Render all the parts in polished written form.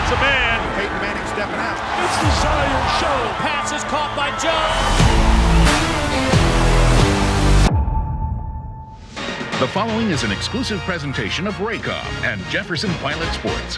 That's a man. Peyton Manning stepping out. It's the Zion Show. Pass is caught by Joe. The following is an exclusive presentation of Raycom and Jefferson Pilot Sports.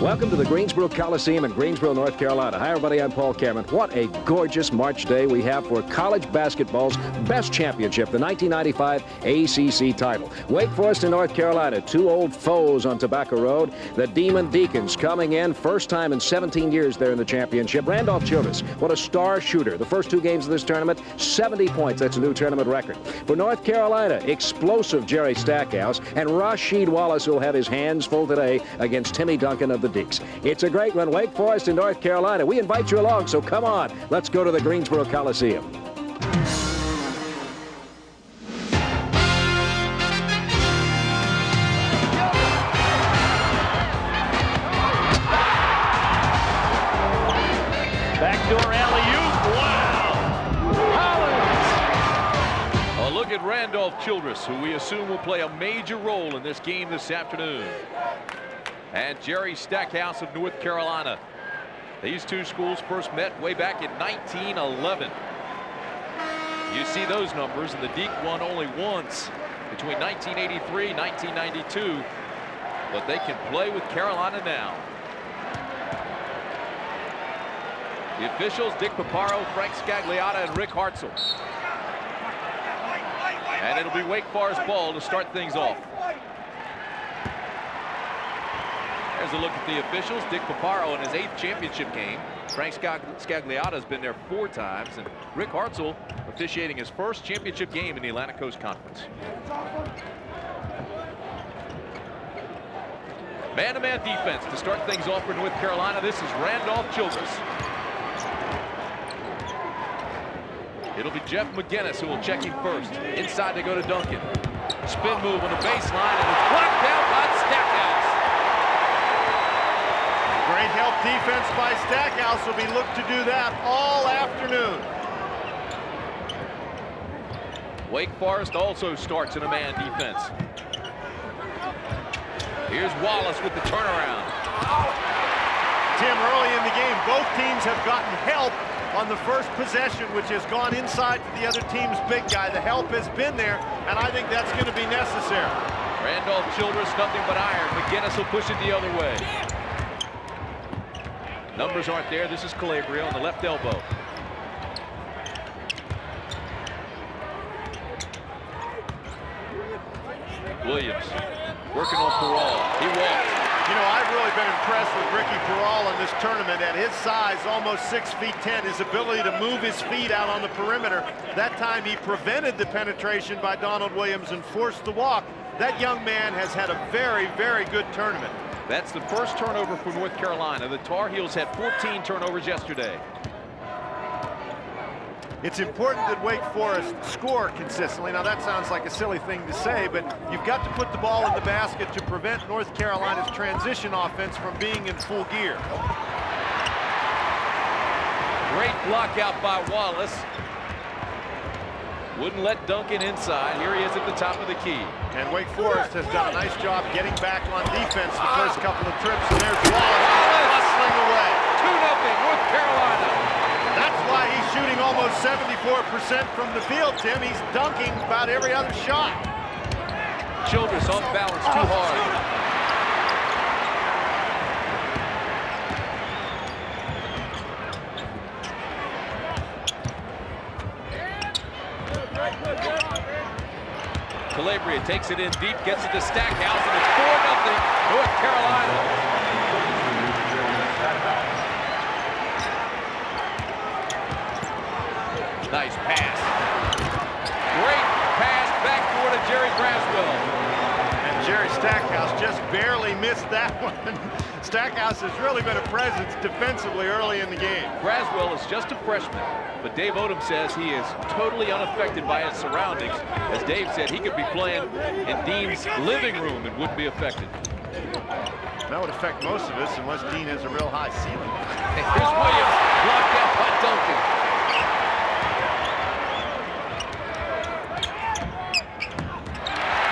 Welcome to the Greensboro Coliseum in Greensboro, North Carolina. Hi, everybody. I'm Paul Cameron. What a gorgeous March day we have for college basketball's best championship, the 1995 ACC title. Wake Forest and North Carolina, two old foes on Tobacco Road. The Demon Deacons coming in, first time in 17 years there in the championship. Randolph Childress, what a star shooter. The first two games of this tournament, 70 points. That's a new tournament record. For North Carolina, explosive Jerry Stackhouse, and Rasheed Wallace will have his hands full today against Tim Duncan of the Deeks. It's a great one. Wake Forest in North Carolina. We invite you along, so come on. Let's go to the Greensboro Coliseum. Backdoor alley-oop. Wow. A look at Randolph Childress, who we assume will play a major role in this game this afternoon. And Jerry Stackhouse of North Carolina. These two schools first met way back in 1911. You see those numbers, and the Deke won only once between 1983 and 1992. But they can play with Carolina now. The officials, Dick Paparo, Frank Scagliotta, and Rick Hartzell. And it'll be Wake Forest ball to start things off. There's a look at the officials. Dick Paparo in his 8th championship game. Frank Scagliotta has been there 4 times. And Rick Hartzell officiating his first championship game in the Atlantic Coast Conference. Man-to-man defense to start things off for North Carolina. This is Randolph Childress. It'll be Jeff McInnis who will check him first. Inside they go to Duncan. Spin move on the baseline, and it's blocked down by Stackhouse. Great help defense by Stackhouse. Will be looked to do that all afternoon. Wake Forest also starts in a man defense. Here's Wallace with the turnaround. Tim, early in the game, both teams have gotten help on the first possession, which has gone inside to the other team's big guy. The help has been there, and I think that's going to be necessary. Randolph Childress, nothing but iron. McInnis will push it the other way. Numbers aren't there. This is Calabria on the left elbow. Williams working on Peral. He walks. You know, I've really been impressed with Ricky Peral in this tournament. At his size, almost 6'10", his ability to move his feet out on the perimeter. That time he prevented the penetration by Donald Williams and forced the walk. That young man has had a very, very good tournament. That's the first turnover for North Carolina. The Tar Heels had 14 turnovers yesterday. It's important that Wake Forest score consistently. Now that sounds like a silly thing to say, but you've got to put the ball in the basket to prevent North Carolina's transition offense from being in full gear. Great block out by Wallace. Wouldn't let Duncan inside. Here he is at the top of the key. And Wake Forest has done a nice job getting back on defense the first couple of trips. And there's Wallace hustling away. 2-0 North Carolina. That's why he's shooting almost 74% from the field, Tim. He's dunking about every other shot. Childress off balance too hard. Calabria takes it in deep, gets it to Stackhouse, and it's 4-0 North Carolina. Nice pass. Great pass backdoor to Jerry Braswell. And Jerry Stackhouse just barely missed that one. Stackhouse has really been a presence defensively early in the game. Braswell is just a freshman, but Dave Odom says he is totally unaffected by his surroundings. As Dave said, he could be playing in Dean's living room and wouldn't be affected. That would affect most of us unless Dean has a real high ceiling. Here's Williams, blocked out by Duncan.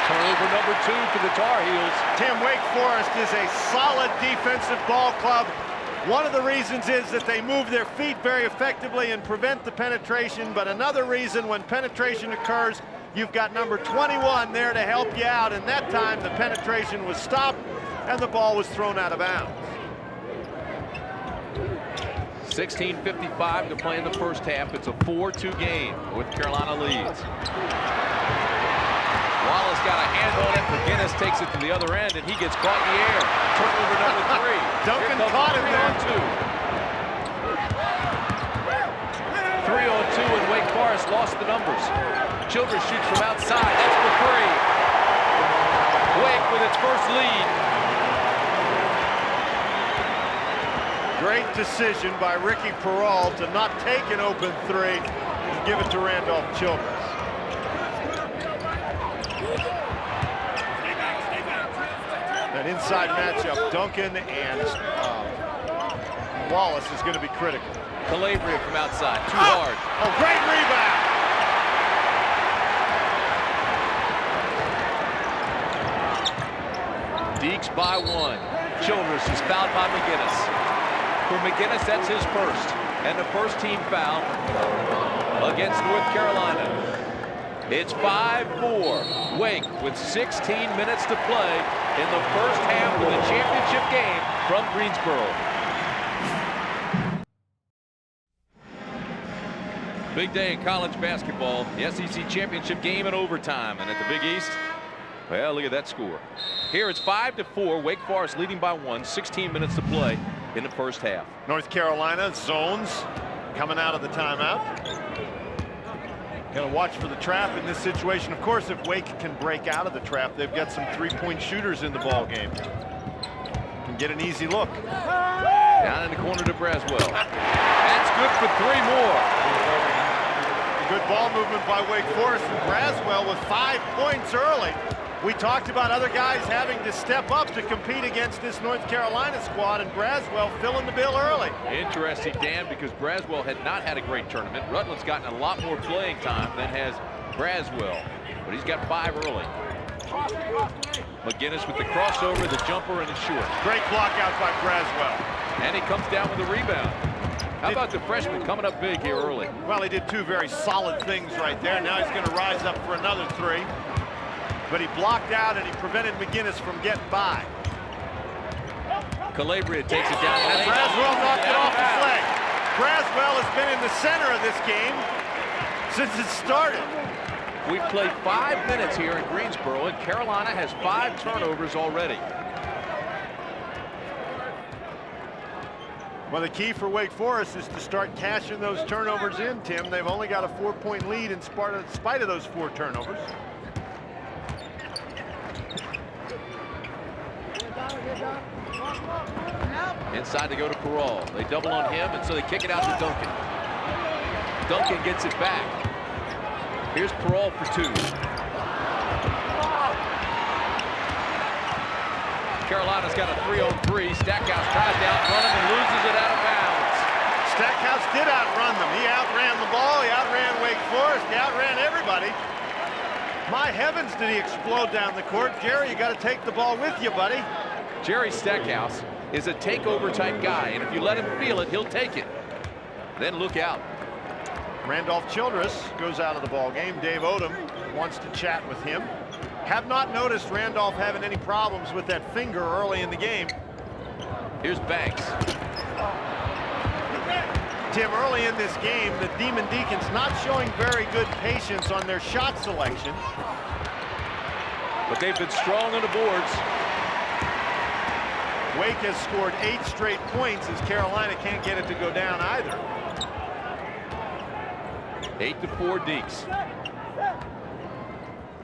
Turnover number number 2 for the Tar Heels. Tim, Wake Forest is a solid defensive ball club. One of the reasons is that they move their feet very effectively and prevent the penetration, but another reason, when penetration occurs, you've got number 21 there to help you out, and that time the penetration was stopped and the ball was thrown out of bounds. 16:55 to play in the first half. It's a 4-2 game. North Carolina leads. Wallace got a hand on it. McInnis takes it to the other end, and he gets caught in the air. Turnover number 3. Duncan caught him there. 3-on-2, and Wake Forest lost the numbers. Childress shoots from outside. That's for 3. Wake with its first lead. Great decision by Ricky Peral to not take an open 3 and give it to Randolph Childress. An inside matchup, Duncan and Wallace is going to be critical. Calabria from outside, too hard. Oh, great rebound. Deeks by 1. Childress is fouled by McInnis. For McInnis, that's his first, and the first team foul against North Carolina. It's 5-4. Wake with 16 minutes to play in the first half of the championship game from Greensboro. Big day in college basketball. The SEC Championship game in overtime. And at the Big East, well, look at that score. Here it's 5-4. Wake Forest leading by 1. 16 minutes to play in the first half. North Carolina zones coming out of the timeout. Going to watch for the trap in this situation. Of course, if Wake can break out of the trap, they've got some three-point shooters in the ball game. Can get an easy look. Down in the corner to Braswell. That's good for 3 more. Good ball movement by Wake Forest, and Braswell with 5 points early. We talked about other guys having to step up to compete against this North Carolina squad, and Braswell filling the bill early. Interesting, Dan, because Braswell had not had a great tournament. Rutland's gotten a lot more playing time than has Braswell, but he's got 5 early. McInnis with the crossover, the jumper, and the short. Great block out by Braswell. And he comes down with a rebound. How about the freshman coming up big here early? Well, he did 2 very solid things right there. Now he's going to rise up for another 3. But he blocked out and he prevented McInnis from getting by. Calabria takes it down. And Braswell knocked it off his leg. Braswell has been in the center of this game since it started. We've played 5 minutes here in Greensboro, and Carolina has 5 turnovers already. Well, the key for Wake Forest is to start cashing those turnovers in, Tim. They've only got a 4-point lead in spite of those 4 turnovers. Inside to go to Peral. They double on him, and so they kick it out to Duncan. Duncan gets it back. Here's Peral for 2. Carolina's got a 3-on-3. Stackhouse tries to outrun him and loses it out of bounds. Stackhouse did outrun them. He outran the ball. He outran Wake Forest. He outran everybody. My heavens, did he explode down the court. Jerry, you got to take the ball with you, buddy. Jerry Stackhouse is a takeover type guy, and if you let him feel it, he'll take it. Then look out. Randolph Childress goes out of the ball game. Dave Odom wants to chat with him. Have not noticed Randolph having any problems with that finger early in the game. Here's Banks. Tim, early in this game, the Demon Deacons not showing very good patience on their shot selection. But they've been strong on the boards. Wake has scored 8 straight points as Carolina can't get it to go down either. 8-4 Deeks.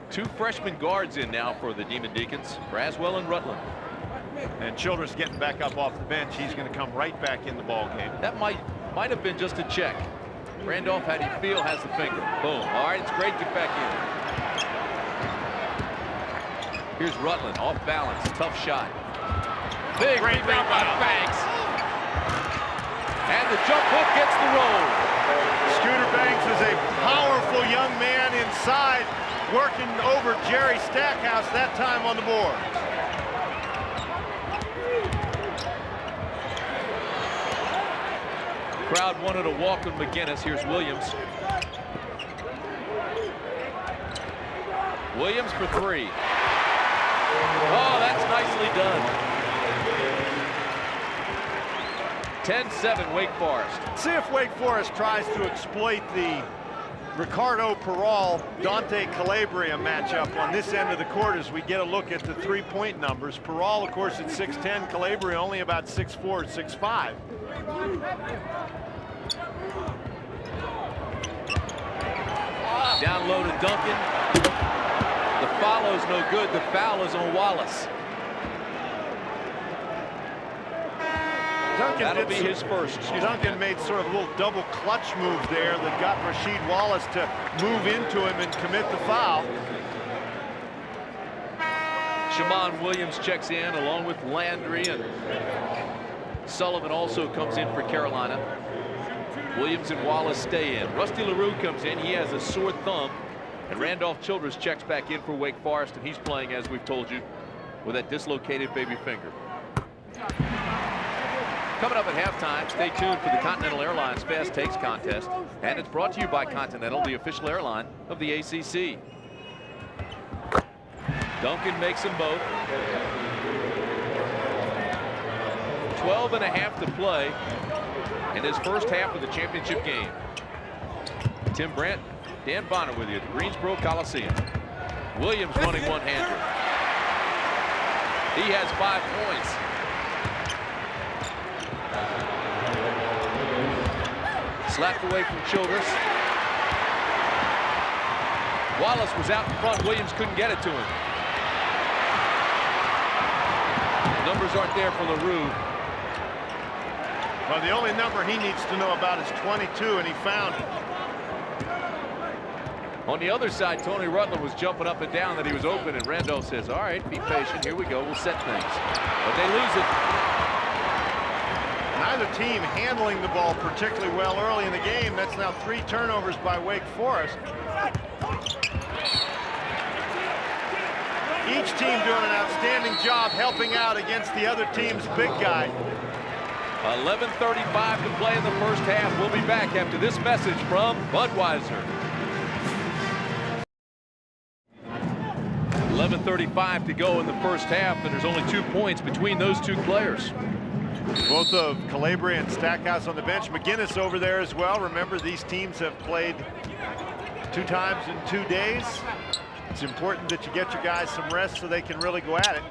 2 freshman guards in now for the Demon Deacons, Braswell and Rutland. And Childress getting back up off the bench. He's going to come right back in the ball game. That might have been just a check. Randolph, how do you feel, has the finger. Boom. All right, it's great. Get back in. Here's Rutland, off balance, tough shot. Big rebound by Banks. And the jump hook gets the roll. Scooter Banks is a powerful young man inside. working over Jerry Stackhouse that time on the board. Crowd wanted to welcome McInnis. Here's Williams. Williams for three. Oh, that's nicely done. 10-7 Wake Forest. See if Wake Forest tries to exploit the Ricardo Peral, Dante Calabria matchup on this end of the court as we get a look at the three-point numbers. Peral, of course, at 6'10", Calabria only about 6'4", 6'5". Down low to Duncan. The follow's no good. The foul is on Wallace. That'll be his first. Duncan made sort of a little double clutch move there that got Rasheed Wallace to move into him and commit the foul. Shammond Williams checks in along with Landry, and Sullivan also comes in for Carolina. Williams and Wallace stay in. Rusty LaRue comes in. He has a sore thumb. And Randolph Childress checks back in for Wake Forest, and he's playing, as we've told you, with that dislocated baby finger. Coming up at halftime, stay tuned for the Continental Airlines Fast Takes contest. And it's brought to you by Continental, the official airline of the ACC. Duncan makes them both. 12.5 to play in his first half of the championship game. Tim Brandt, Dan Bonner with you at the Greensboro Coliseum. Williams running one-hander. He has 5 points. Slapped away from Childress. Wallace was out in front. Williams couldn't get it to him. The numbers aren't there for LaRue. Well, the only number he needs to know about is 22, and he found it. On the other side, Tony Rutland was jumping up and down that he was open, and Randolph says, all right, be patient. Here we go. We'll set things. But they lose it. Neither team handling the ball particularly well early in the game. That's now 3 turnovers by Wake Forest. Each team doing an outstanding job helping out against the other team's big guy. 11:35 to play in the first half. We'll be back after this message from Budweiser. 11:35 to go in the first half, and there's only 2 points between those two players. Both of Calabria and Stackhouse on the bench. McInnis over there as well. Remember, these teams have played 2 times in 2 days. It's important that you get your guys some rest so they can really go at it.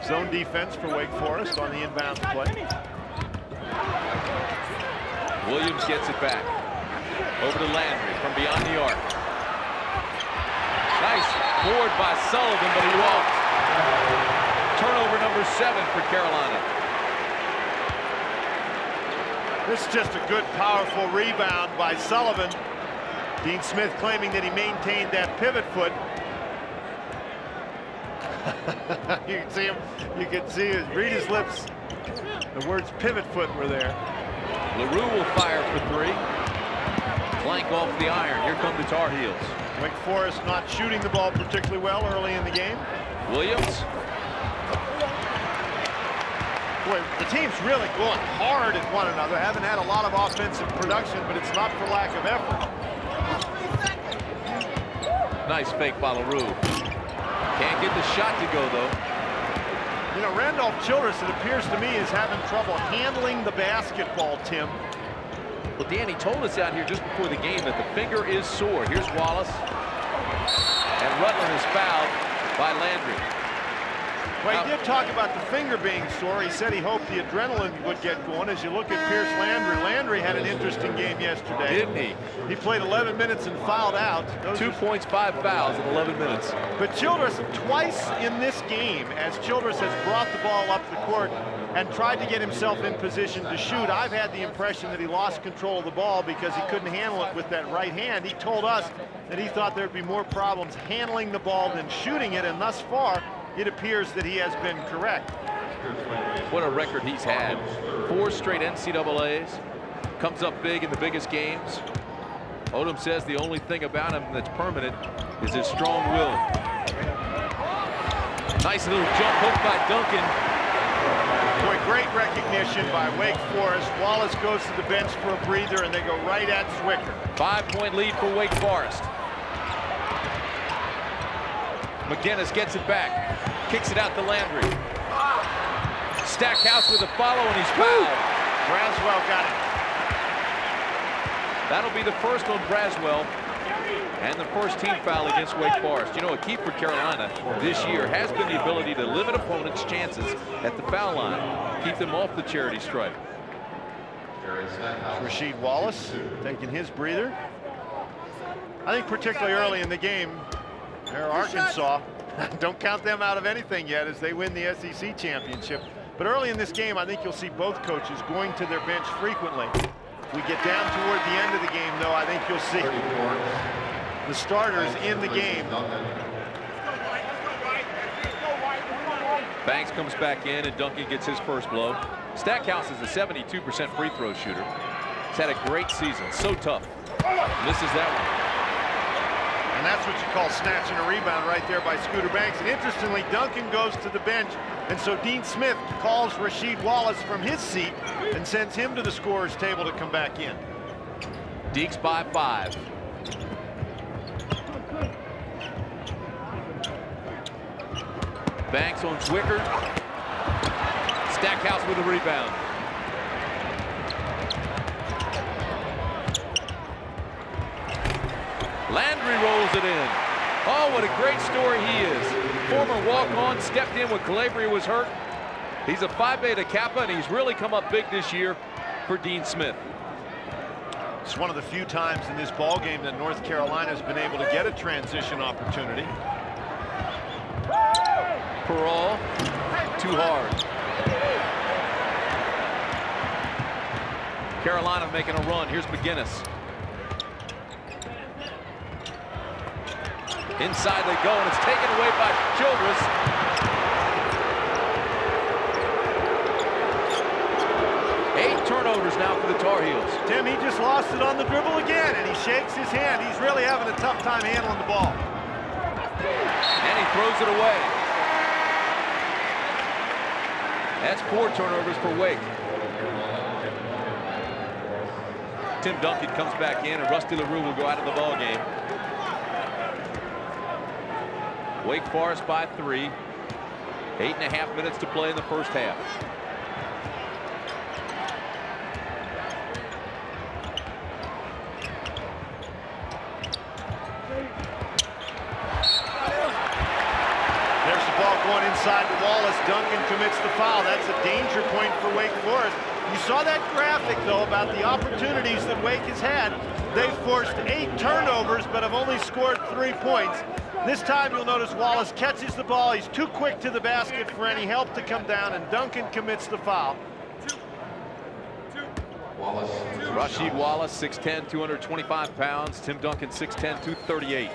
Zone defense for Wake Forest on the inbound play. Williams gets it back. Over to Landry from beyond the arc. Nice board by Sullivan, but he walked. Turnover number 7 for Carolina. This is just a good, powerful rebound by Sullivan. Dean Smith claiming that he maintained that pivot foot. You can see him. You can see his, read his lips. The words pivot foot were there. LaRue will fire for 3. Flank off the iron. Here come the Tar Heels. Wake Forest not shooting the ball particularly well early in the game. Williams. Boy, the team's really going hard at one another. Haven't had a lot of offensive production, but it's not for lack of effort. Nice fake by LaRue. Can't get the shot to go, though. You know, Randolph Childress, it appears to me, is having trouble handling the basketball, Tim. Well, Danny told us out here just before the game that the finger is sore. Here's Wallace. And Rutland is fouled by Landry. Well, he did talk about the finger being sore. He said he hoped the adrenaline would get going. As you look at Pierce Landry, Landry had an interesting game yesterday. Didn't he? He played 11 minutes and fouled out. 2 points, 5 fouls in 11 minutes. But Childress, twice in this game, as Childress has brought the ball up the court and tried to get himself in position to shoot, I've had the impression that he lost control of the ball because he couldn't handle it with that right hand. He told us that he thought there'd be more problems handling the ball than shooting it, and thus far, it appears that he has been correct. What a record he's had. 4 straight NCAAs. Comes up big in the biggest games. Odom says the only thing about him that's permanent is his strong will. Nice little jump hook by Duncan. Boy, great recognition by Wake Forest. Wallace goes to the bench for a breather, and they go right at Zwicker. 5-point lead for Wake Forest. McInnis gets it back. Kicks it out to Landry. Stackhouse with a follow, and he's fouled. Braswell got it. That'll be the first on Braswell and the first team foul against Wake Forest. You know, a key for Carolina this year has been the ability to limit opponents' chances at the foul line. Keep them off the charity stripe. Rasheed Wallace taking his breather. I think particularly early in the game, they're Arkansas. Don't count them out of anything yet as they win the SEC championship. But early in this game, I think you'll see both coaches going to their bench frequently. If we get down toward the end of the game, though, I think you'll see the starters in the game. Banks comes back in, and Duncan gets his first blow. Stackhouse is a 72% free throw shooter. He's had a great season. So tough. Misses that one. And that's what you call snatching a rebound right there by Scooter Banks. And interestingly, Duncan goes to the bench, and so Dean Smith calls Rasheed Wallace from his seat and sends him to the scorer's table to come back in. Deeks by 5. Banks on Zwicker. Stackhouse with a rebound. Landry rolls it in. Oh, what a great story he is. Former walk-on, stepped in when Calabria was hurt. He's a Phi Beta Kappa, and he's really come up big this year for Dean Smith. It's one of the few times in this ball game that North Carolina has been able to get a transition opportunity. Peral, too hard. Carolina making a run. Here's McInnis. Inside they go, and it's taken away by Childress. Eight turnovers now for the Tar Heels. Tim, he just lost it on the dribble again, and he shakes his hand. He's really having a tough time handling the ball. And he throws it away. That's 4 turnovers for Wake. Tim Duncan comes back in, and Rusty LaRue will go out of the ball game. Wake Forest by 3. 8.5 minutes to play in the first half. There's the ball going inside to Wallace. Duncan commits the foul. That's a danger point for Wake Forest. You saw that graphic, though, about the opportunities that Wake has had. They've forced 8 turnovers, but have only scored 3 points. This time you'll notice Wallace catches the ball. He's too quick to the basket for any help to come down, and Duncan commits the foul. Rasheed Wallace, 6'10", 225 pounds. Tim Duncan, 6'10", 238.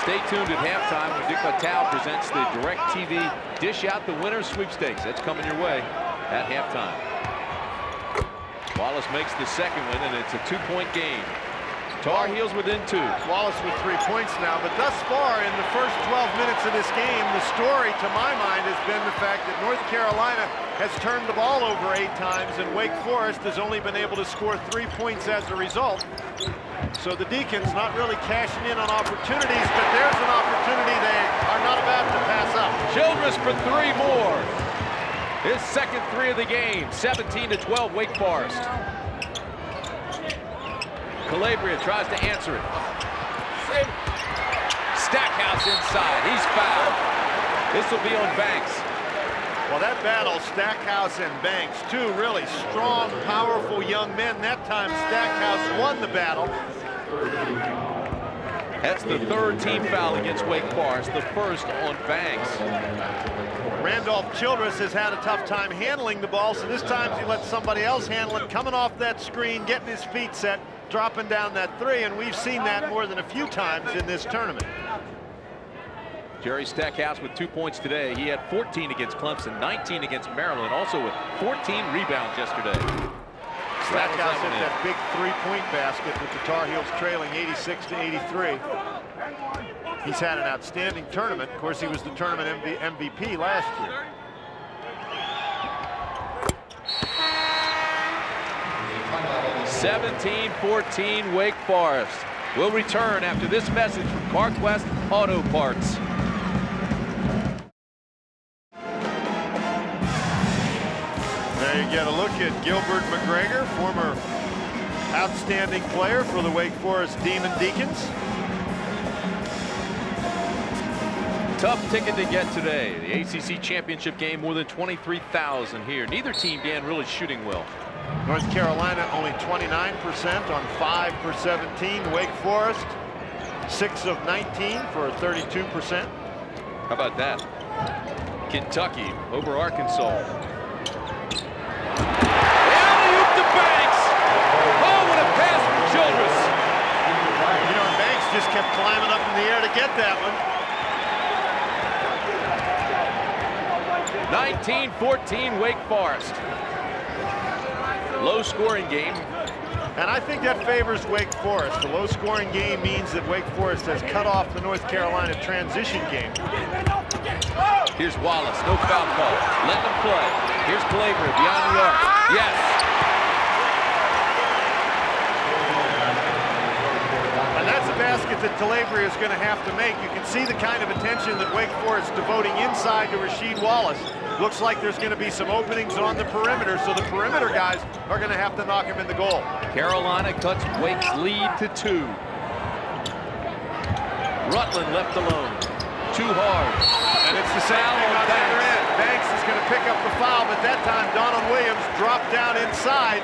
Stay tuned at halftime when Dick Vitale presents the DirecTV Dish Out the Winners sweepstakes. That's coming your way at halftime. Wallace makes the second one, and it's a 2-point game. Tar Heels within 2. Wallace with 3 points now, but thus far in the first 12 minutes of this game, the story to my mind has been the fact that North Carolina has turned the ball over 8 times, and Wake Forest has only been able to score 3 points as a result. So the Deacons not really cashing in on opportunities, but there's an opportunity they are not about to pass up. Childress for 3 more. His second 3 of the game. 17-12 Wake Forest. Calabria tries to answer it. Stackhouse inside. He's fouled. This will be on Banks. Well, that battle, Stackhouse and Banks, 2 really strong, powerful young men. That time, Stackhouse won the battle. That's the 3rd team foul against Wake Forest, the first on Banks. Randolph Childress has had a tough time handling the ball, so this time he lets somebody else handle it, coming off that screen, getting his feet set, dropping down that 3, and we've seen that more than a few times in this tournament. Jerry Stackhouse with 2 points today. He had 14 against Clemson, 19 against Maryland, also with 14 rebounds yesterday. Stackhouse hit that big three-point basket with the Tar Heels trailing 86-83. He's had an outstanding tournament. Of course, he was the tournament MVP last year. (17-14) Wake Forest. We'll return after this message from CarQuest Auto Parts. There you get a look at Gilbert McGregor, former outstanding player for the Wake Forest Demon Deacons. Tough ticket to get today. The ACC Championship game, more than 23,000 here. Neither team, Dan, really shooting well. North Carolina only 29% on 5 for 17. Wake Forest 6 of 19 for 32%. How about that? Kentucky over Arkansas. Alley-oop to Banks. Oh, what a pass from Childress. You know, and Banks just kept climbing up in the air to get that one. 19-14 Wake Forest. Low scoring game. And I think that favors Wake Forest. The low scoring game means that Wake Forest has cut off the North Carolina transition game. Here's Wallace, no foul call. Let them play. Here's Calabria beyond the arc. Yes. And that's a basket that Calabria is going to have to make. You can see the kind of attention that Wake Forest is devoting inside to Rasheed Wallace. Looks like there's going to be some openings on the perimeter, so the perimeter guys are going to have to knock him in the goal. Carolina cuts Wake's lead to 2. Rutland left alone. Too hard. And it's the same thing on the other end. Banks is going to pick up the foul, but that time Donald Williams dropped down inside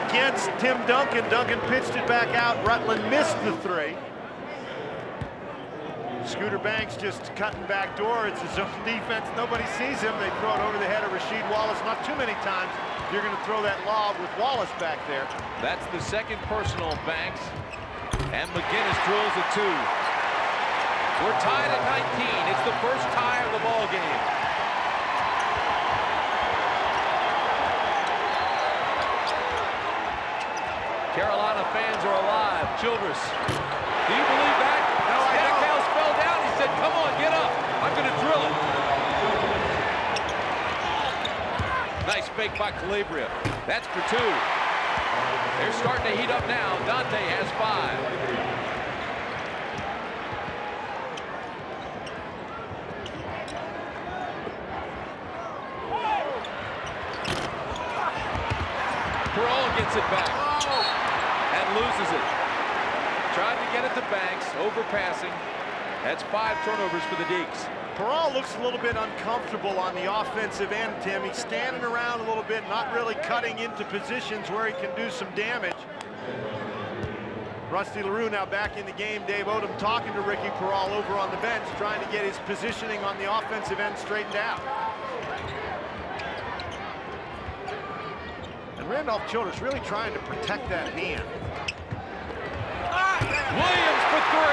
against Tim Duncan. Duncan pitched it back out. Rutland missed the 3. Scooter Banks just cutting back door. It's his own defense. Nobody sees him. They throw it over the head of Rasheed Wallace. Not too many times you're going to throw that lob with Wallace back there. That's the second personal, Banks. And McInnis drills a 2. We're tied at 19. It's the first tie of the ball game. Carolina fans are alive. Childress. Do you believe that? No, I don't. Stackhouse fell down. He said, come on, get up. I'm going to drill it. Nice fake by Calabria. That's for 2. They're starting to heat up now. Dante has 5. Gets it back and loses it. Tried to get it to Banks, overpassing. That's 5 turnovers for the Deeks. Peral looks a little bit uncomfortable on the offensive end, Tim. He's standing around a little bit, not really cutting into positions where he can do some damage. Rusty LaRue now back in the game. Dave Odom talking to Ricky Peral over on the bench, trying to get his positioning on the offensive end straightened out. And Randolph Childress really trying to protect that hand. Williams for 3.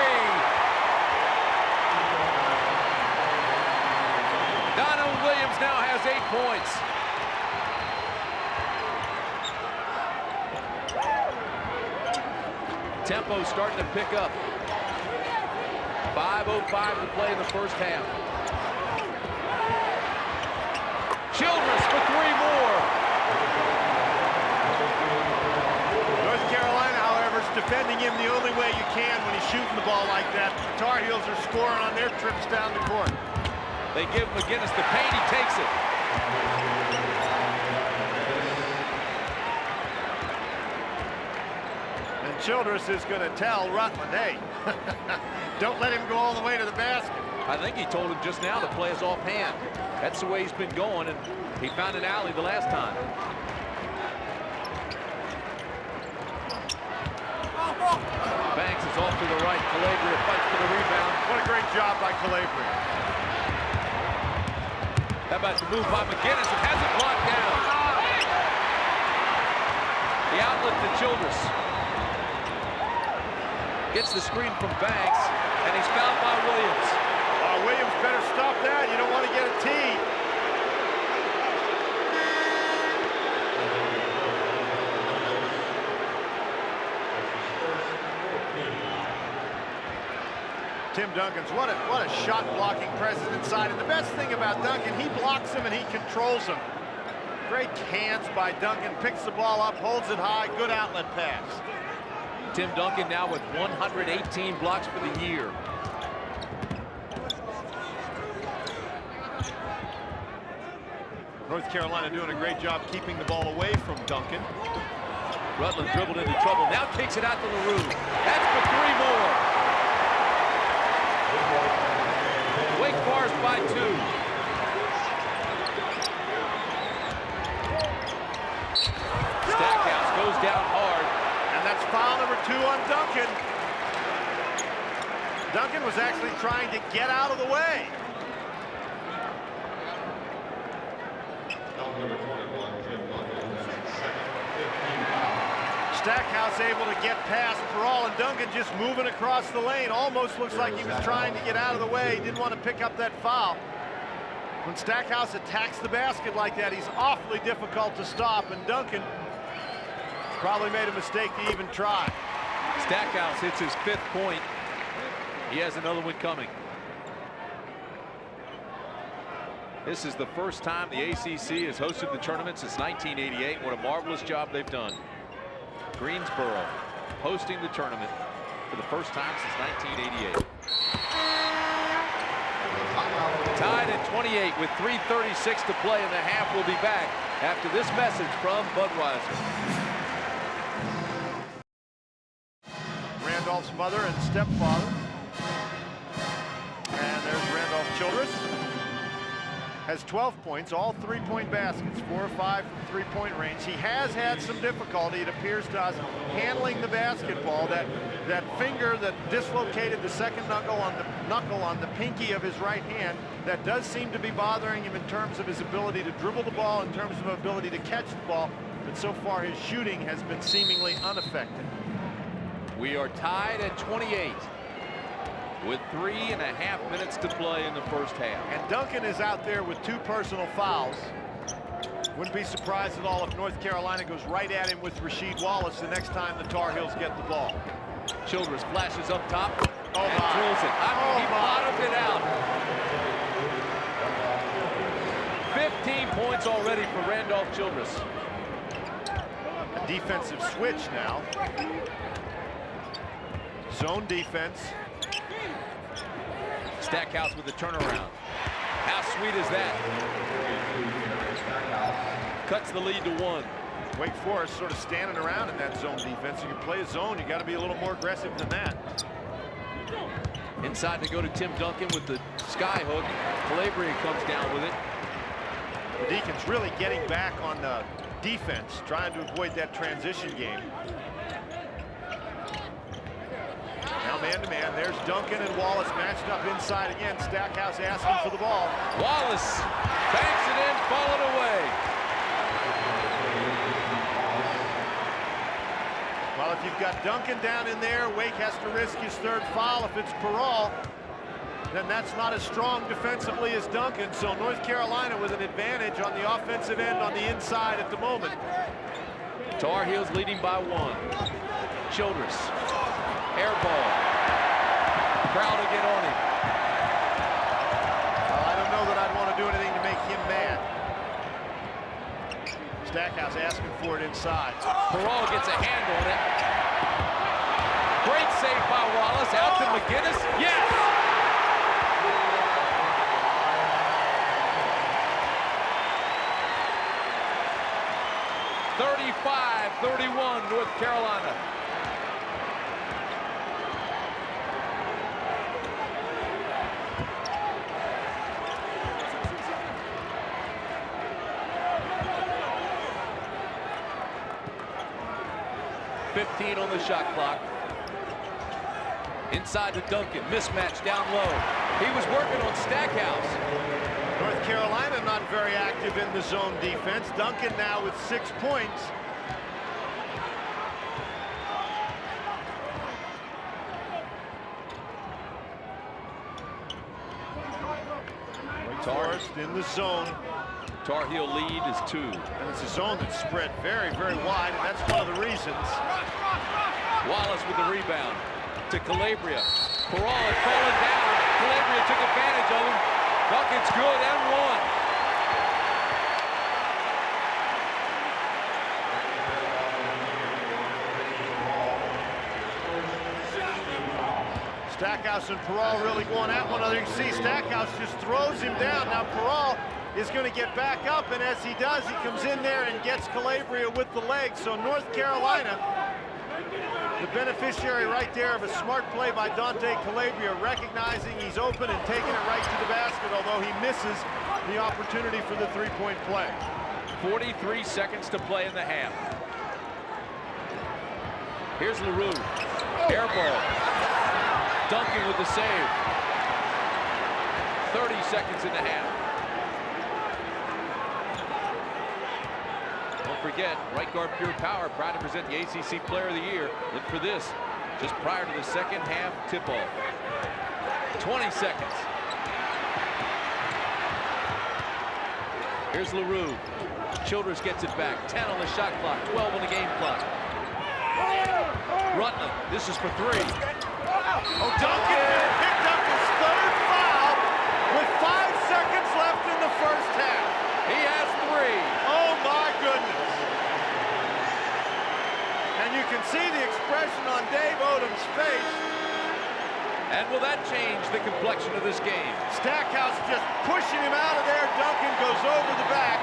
Donald Williams now has 8 points. Tempo starting to pick up. 5:05 to play in the first half. Childress for 3 more. Defending him the only way you can when he's shooting the ball like that. The Tar Heels are scoring on their trips down the court. They give McInnis the paint, he takes it. And Childress is going to tell Rutland, hey, don't let him go all the way to the basket. I think he told him just now to play his offhand. That's the way he's been going, and he found an alley the last time. Banks is off to the right. Calabria fights for the rebound. What a great job by Calabria. How about the move by McInnis? It has it blocked down. The outlet to Childress. Gets the screen from Banks, and he's fouled by Williams. Williams better stop that. You don't want to get a tee. Tim Duncan's, what a shot blocking presence inside. And the best thing about Duncan, he blocks him and he controls him. Great hands by Duncan, picks the ball up, holds it high, good outlet pass. Tim Duncan now with 118 blocks for the year. North Carolina doing a great job keeping the ball away from Duncan. Rutland dribbled into trouble, now kicks it out to LaRue. That's for 3 more. Wake Forest by 2. Stackhouse goes down hard. And that's foul number 2 on Duncan. Duncan was actually trying to get out of the way. Stackhouse able to get past Peral, and Duncan just moving across the lane. Almost looks like he was trying to get out of the way. He didn't want to pick up that foul. When Stackhouse attacks the basket like that, he's awfully difficult to stop, and Duncan probably made a mistake to even try. Stackhouse hits his 5th point. He has another one coming. This is the first time the ACC has hosted the tournament since 1988. What a marvelous job they've done. Greensboro hosting the tournament for the first time since 1988. Tied at 28 with 3:36 to play in the half. We'll be back after this message from Budweiser. Randolph's mother and stepfather. And there's Randolph Childress. Has 12 points, all 3-point baskets, 4 or 5 from 3-point range. He has had some difficulty, it appears to us, handling the basketball. That finger that dislocated the second knuckle on the pinky of his right hand, that does seem to be bothering him in terms of his ability to dribble the ball, in terms of ability to catch the ball. But so far his shooting has been seemingly unaffected. We are tied at 28. With 3.5 minutes to play in the first half. And Duncan is out there with 2 personal fouls. Wouldn't be surprised at all if North Carolina goes right at him with Rasheed Wallace the next time the Tar Heels get the ball. Childress flashes up top and drills it. He bottomed it out. 15 points already for Randolph Childress. A defensive switch now. Zone defense. Stackhouse with the turnaround. How sweet is that? Cuts the lead to 1. Wake Forest sort of standing around in that zone defense. If you play a zone, you got to be a little more aggressive than that. Inside to go to Tim Duncan with the sky hook. Calabria comes down with it. The Deacons really getting back on the defense, trying to avoid that transition game. Now man-to-man, there's Duncan and Wallace matched up inside again. Stackhouse asking for the ball. Wallace banks it in, followed away. Well, if you've got Duncan down in there, Wake has to risk his 3rd foul. If it's Peral, then that's not as strong defensively as Duncan. So North Carolina with an advantage on the offensive end on the inside at the moment. Tar Heels leading by 1. Childress. Air ball. Crowd to get on him. Well, I don't know that I'd want to do anything to make him mad. Stackhouse asking for it inside. Peral gets a hand on it. Great save by Wallace. Out to McInnis. Yes! (35-31) North Carolina. (15 on the shot clock. Inside to Duncan. Mismatch down low. He was working on Stackhouse. North Carolina not very active in the zone defense. Duncan now with 6 points. Wake Forest in the zone. Tar Heel lead is 2. And it's a zone that's spread very, very wide, and that's one of the reasons. Wallace with the rebound to Calabria. Peral had fallen down. Calabria took advantage of him. Duncan's good and one. Stackhouse and Peral really going at one another. You can see Stackhouse just throws him down. Now Peral is going to get back up, and as he does, he comes in there and gets Calabria with the leg. So North Carolina, the beneficiary right there of a smart play by Dante Calabria, recognizing he's open and taking it right to the basket, although he misses the opportunity for the three-point play. 43 seconds to play in the half. Here's LaRue. Air ball. Duncan with the save. 30 seconds in the half. Don't forget, right guard Pure Power, proud to present the ACC Player of the Year. Look for this, just prior to the second half tip-off. 20 seconds. Here's LaRue. Childress gets it back. 10 on the shot clock, 12 on the game clock. Rutland, this is for three. Oh, Duncan picked up his third foul with 5 seconds left in the first half. He has three. Oh, my goodness. And you can see the expression on Dave Odom's face. And will that change the complexion of this game? Stackhouse just pushing him out of there. Duncan goes over the back.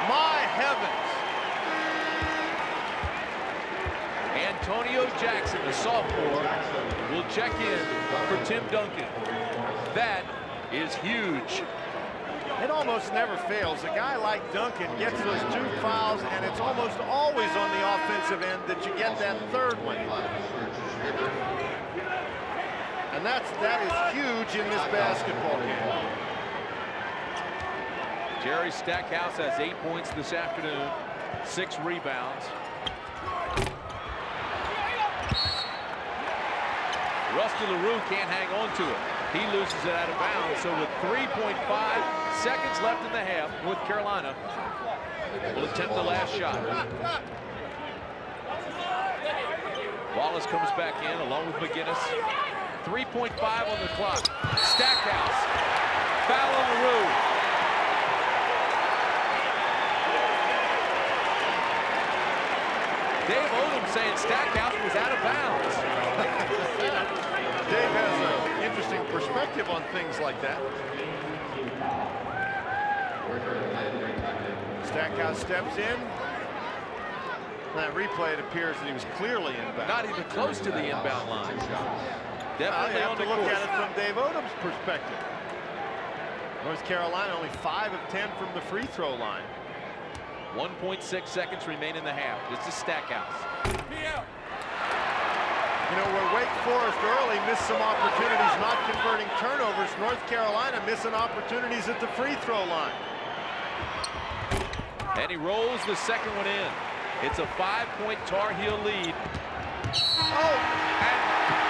My heavens. Antonio Jackson, the sophomore, will check in for Tim Duncan. That is huge. It almost never fails. A guy like Duncan gets those 2 fouls, and it's almost always on the offensive end that you get that third one. And that is huge in this basketball game. Jerry Stackhouse has 8 points this afternoon, 6 rebounds. Rusty LaRue can't hang on to it. He loses it out of bounds. So with 3.5 seconds left in the half, North Carolina will attempt the last shot. Wallace comes back in along with McInnis. 3.5 on the clock. Stackhouse. Foul on LaRue. Dave Odom saying Stackhouse was out of bounds. Dave has an interesting perspective on things like that. Stackhouse steps in. That replay, it appears that he was clearly inbound. Not even close to the inbound line. Definitely you have on to the look court. at it from Dave Odom's perspective. North Carolina only 5 of 10 from the free throw line. 1.6 seconds remain in the half. This is Stackhouse. You know, where Wake Forest early missed some opportunities not converting turnovers, North Carolina missing opportunities at the free throw line. And he rolls the second one in. It's a 5-point Tar Heel lead. Oh, And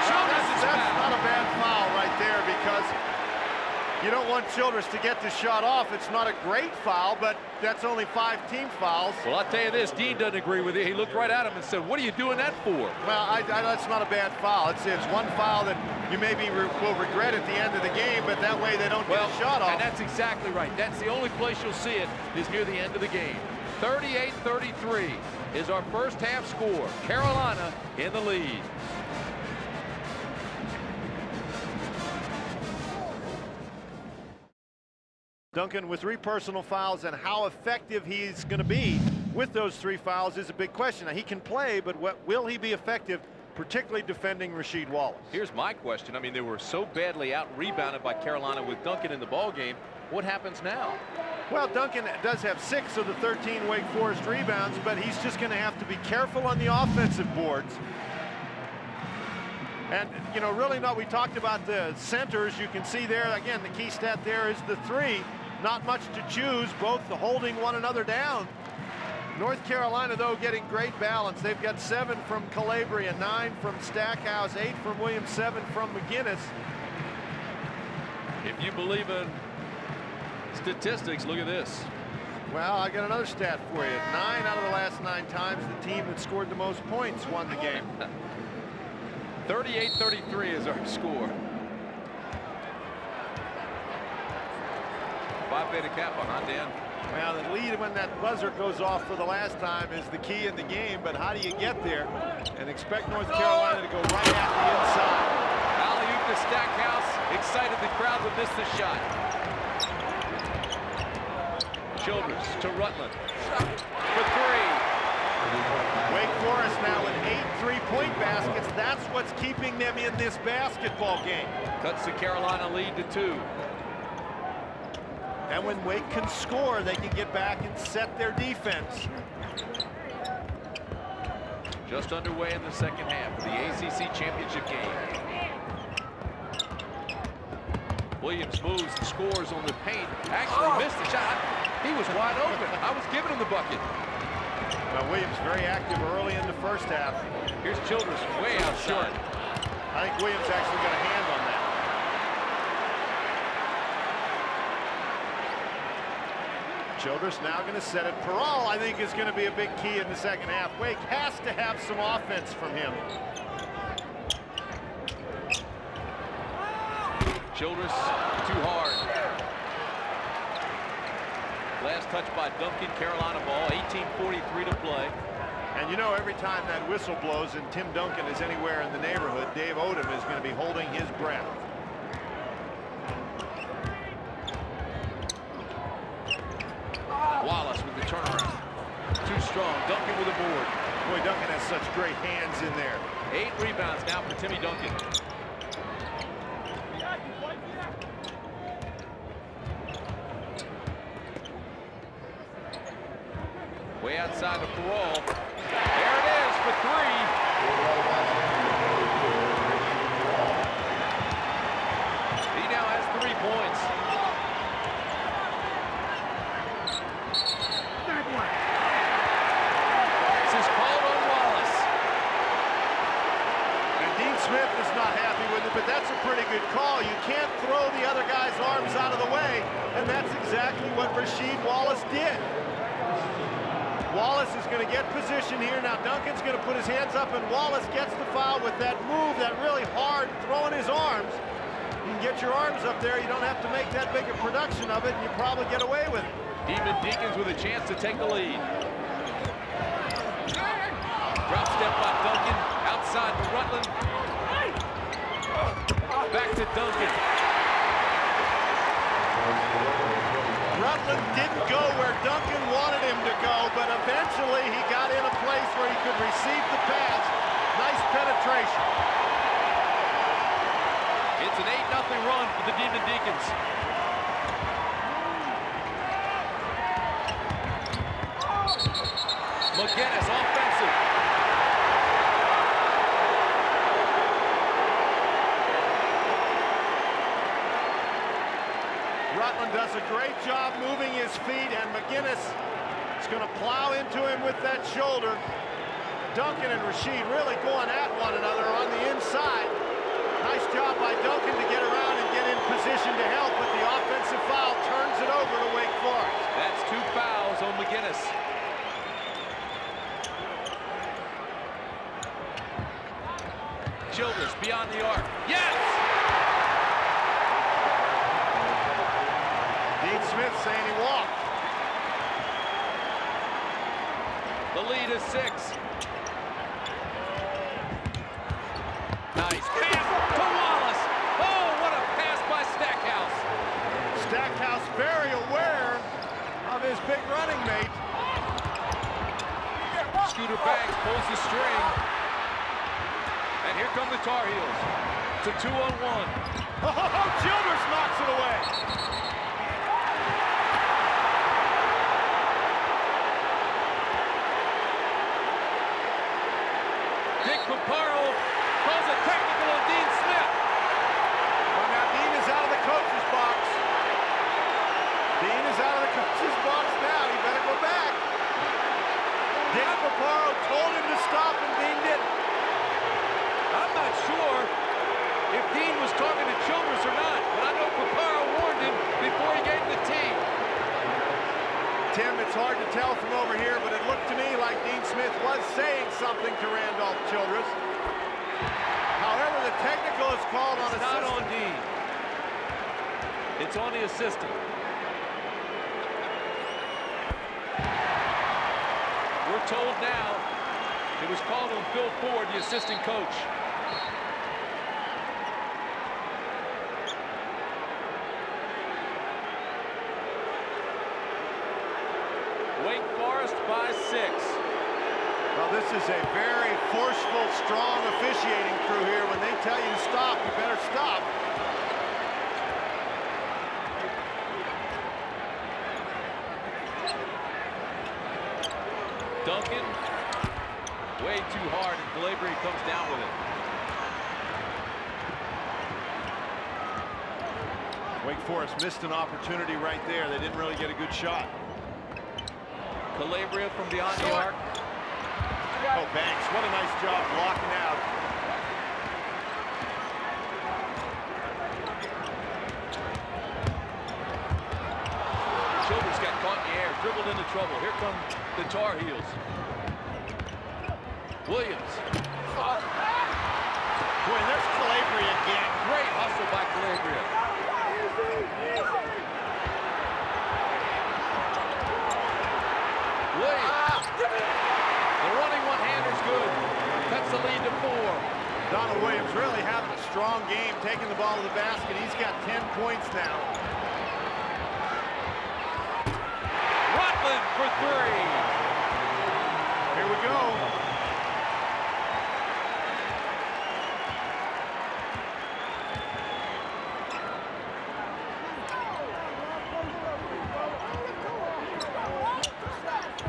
Childress is that's fouled. not a bad foul right there, because you don't want Childress to get the shot off. It's not a great foul, but that's only 5 team fouls. Well, I'll tell you this, Dean doesn't agree with you. He looked right at him and said, what are you doing that for? Well, that's not a bad foul. It's one foul that you maybe will regret at the end of the game, but that way they don't get a shot off. And that's exactly right. That's the only place you'll see it is near the end of the game. 38-33 is our first half score. Carolina in the lead. Duncan with 3 personal fouls, and how effective he's going to be with those 3 fouls is a big question. Now, he can play, but will he be effective, particularly defending Rasheed Wallace? Here's my question. I mean, they were so badly out-rebounded by Carolina with Duncan in the ballgame. What happens now? Well, Duncan does have 6 of the 13 Wake Forest rebounds, but he's just going to have to be careful on the offensive boards. And, you know, really we talked about the centers. You can see there, again, the key stat there is the 3. Not much to choose, both holding one another down. North Carolina, though, getting great balance. They've got 7 from Calabria, 9 from Stackhouse, 8 from Williams, 7 from McInnis. If you believe in statistics, look at this. Well, I got another stat for you. 9 out of the last 9 times the team that scored the most points won the game. 38-33 is our score. Phi Beta Kappa, huh, Dan? Well, the lead when that buzzer goes off for the last time is the key in the game, but how do you get there and expect North Carolina to go right at the inside? Alley-oop to Stackhouse. Excited the crowd would miss the shot. Childress to Rutland for three. Wake Forest now with 8 3-point baskets. That's what's keeping them in this basketball game. Cuts the Carolina lead to 2. And when Wake can score, they can get back and set their defense. Just underway in the second half of the ACC Championship game. Williams moves and scores on the paint. Actually missed the shot. He was wide open. I was giving him the bucket. Well, Williams very active early in the first half. Here's Childress way outside. I think Williams actually got a hand on that. Childress now going to set it. Peral, I think, is going to be a big key in the second half. Wake has to have some offense from him. Childress too hard. Last touch by Duncan, Carolina ball, 18:43 to play. And you know, every time that whistle blows and Tim Duncan is anywhere in the neighborhood, Dave Odom is going to be holding his breath. Wallace with the turnaround. Too strong. Duncan with a board. Boy, Duncan has such great hands in there. 8 rebounds now for Timmy Duncan. Way outside the Peral. There it is for 3. He now has 3 points. This is called on Wallace. And Dean Smith is not happy with it, but that's a pretty good call. You can't throw the other guy's arms out of the way, and that's exactly what Rasheed Wallace did. Wallace is going to get position here. Now Duncan's going to put his hands up, and Wallace gets the foul with that move, that really hard throwing his arms. You can get your arms up there. You don't have to make that big a production of it, and you probably get away with it. Demon Deacons with a chance to take the lead. Drop step by Duncan. Outside to Rutland. Back to Duncan. Rutland didn't go where Duncan wanted him to go, but eventually he got in a place where he could receive the pass. Nice penetration. It's an 8-0 run for the Demon Deacons. McInnis offensive. Rutland does a great job moving his feet, and McInnis is going to plow into him with that shoulder. Duncan and Rasheed really going at one another on the inside. Nice job by Duncan to get around and get in position to help, but the offensive foul turns it over to Wake Forest. That's 2 fouls on McInnis. Childress beyond the arc. Yes! Dean Smith saying he walked. The lead is 6. Nice pass to Wallace. Oh, what a pass by Stackhouse. Stackhouse very aware of his big running mate. Scooter Banks pulls the string. And here come the Tar Heels. It's a 2-on-1. Oh, Childress knocks it away. Dick Paparo calls a technical on Dean Smith. Well, now Dean is out of the coach's box. Dean is out of the coach's box now. He better go back. Dick Paparo told him to stop, and Dean didn't. I'm not sure if Dean was talking to Childress or not, but I know Paparo warned him before he gave the tee. Tim, it's hard to tell from over here, but it looked to me like Dean Smith was saying something to Randolph Childress. However, technical is called on It's not assistant. on Dean. It's on the assistant. We're told now it was called on Phil Ford, the assistant coach. Wake Forest by 6. Well, this is a very forceful, strong officiating crew here. When they tell you to stop, you better stop. Duncan, way too hard, and Calabria comes down with it. Wake Forest missed an opportunity right there. They didn't really get a good shot. Calabria from beyond the arc. Oh, Banks, what a nice job blocking out. Childress got caught in the air, dribbled into trouble. Here come the Tar Heels. Williams. Boy, there's Calabria again. Great hustle by Calabria. Williams. The running one-hander's good. Cuts the lead to 4. Donald Williams really having a strong game, taking the ball to the basket. He's got 10 points now. Rutland for 3. Here we go.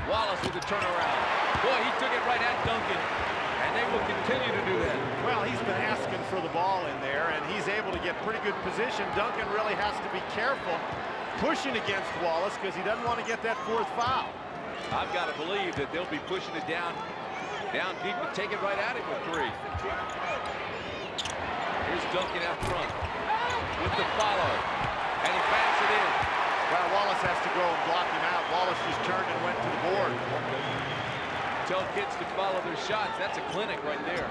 Wallace with the turnaround. Boy, he took it right at Duncan, and they will continue to do that. Well, he's been asking for the ball in there, and he's able to get pretty good position. Duncan really has to be careful pushing against Wallace because he doesn't want to get that 4th foul. I've got to believe that they'll be pushing it down deep and take it right at him with 3. Here's Duncan out front with the follow, and he backs it in. Well, Wallace has to go and block him out. Wallace just turned and went to the board. Tell kids to follow their shots. That's a clinic right there.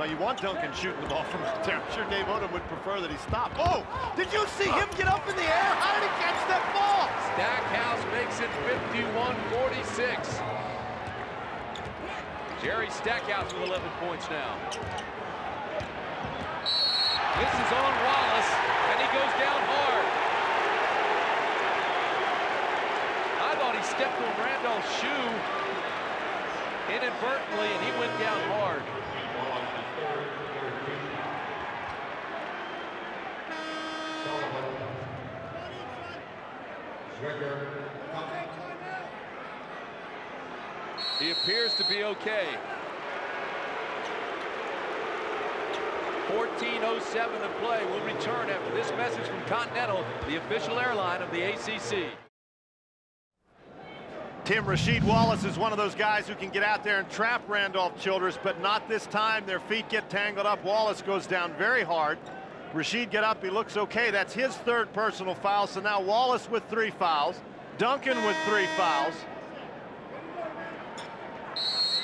Now, you want Duncan shooting the ball from out there. I'm sure Dave Odom would prefer that he stop. Oh, did you see him get up in the air? How did he catch that ball? Stackhouse makes it 51-46. Jerry Stackhouse with 11 points now. This is on Wallace, and he goes down hard. I thought he stepped on Randolph's shoe inadvertently, and he went down hard. He appears to be okay. 14:07 to play. We'll return after this message from Continental, the official airline of the ACC. Tim, Rasheed Wallace is one of those guys who can get out there and trap Randolph Childress, but not this time. Their feet get tangled up. Wallace goes down very hard. Rasheed get up. He looks okay. That's his 3rd personal foul. So now Wallace with 3 fouls. Duncan with 3 fouls.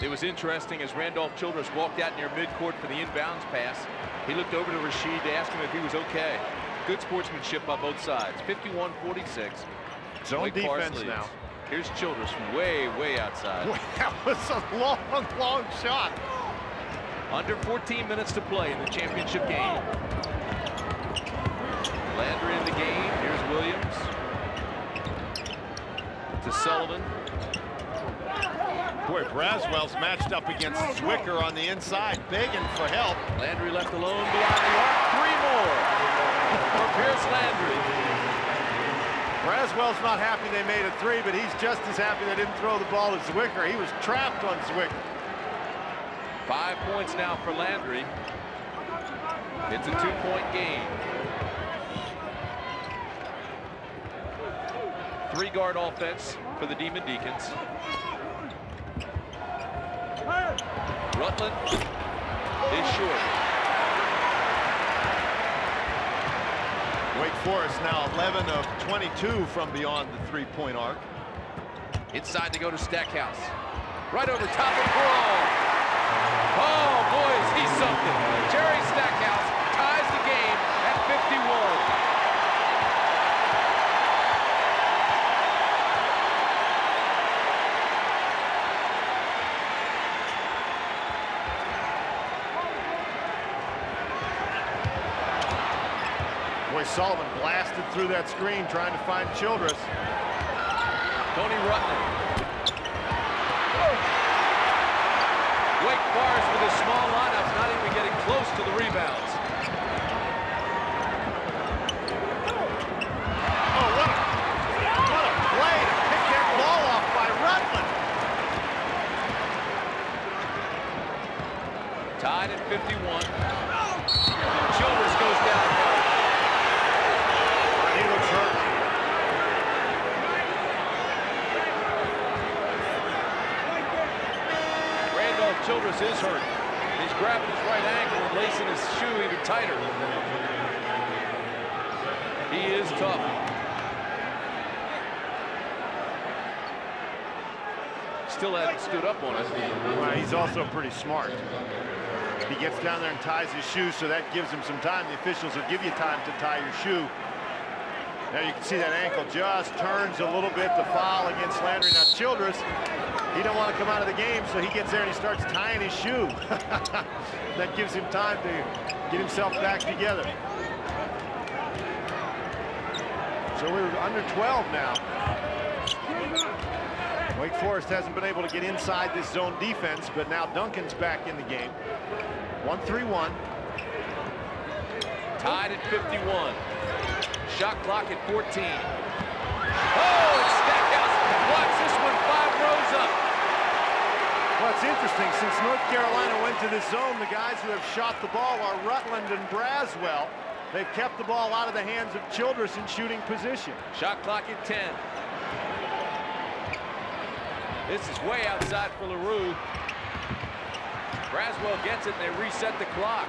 It was interesting as Randolph Childress walked out near midcourt for the inbounds pass. He looked over to Rasheed to ask him if he was okay. Good sportsmanship by both sides. 51-46. Zone Wake defense Forest leads. now. Here's Childress from way outside. Boy, that was a long shot. Under 14 minutes to play in the championship game. Landry in the game. Here's Williams. To Sullivan. Boy, Braswell's matched up against Zwicker on the inside, begging for help. Landry left alone beyond the arc. 3 more for Pierce Landry. Braswell's not happy they made a 3, but he's just as happy they didn't throw the ball to Zwicker. He was trapped on Zwicker. 5 points now for Landry. It's a 2-point game. 3-guard offense for the Demon Deacons. Rutland is short. Wake Forest now 11 of 22 from beyond the 3-point arc. Inside to go to Stackhouse. Right over top of Brawl. Oh, boy, is he something. Jerry Stackhouse Sullivan blasted through that screen trying to find Childress. Tony Rutland. Wake Forest with his small lineups not even getting close to the rebounds. Oh, what a play to pick that ball off by Rutland. Tied at 51. Childress goes down. He looks hurt. Randolph Childress is hurt. He's grabbing his right ankle and lacing his shoe even tighter. He is tough. Still hasn't stood up on it. Well, he's also pretty smart. He gets down there and ties his shoe, so that gives him some time. The officials will give you time to tie your shoe. Now you can see that ankle just turns a little bit. The foul against Landry. Now Childress, he don't want to come out of the game, so he gets there and he starts tying his shoe. That gives him time to get himself back together. So we're under 12 now. Wake Forest hasn't been able to get inside this zone defense, but now Duncan's back in the game. 1-3-1. Tied at 51. Shot clock at 14. Oh, it's Stackhouse. Watch this one, 5 rows up. Well, it's interesting. Since North Carolina went to this zone, the guys who have shot the ball are Rutland and Braswell. They've kept the ball out of the hands of Childress in shooting position. Shot clock at 10. This is way outside for LaRue. Braswell gets it, and they reset the clock.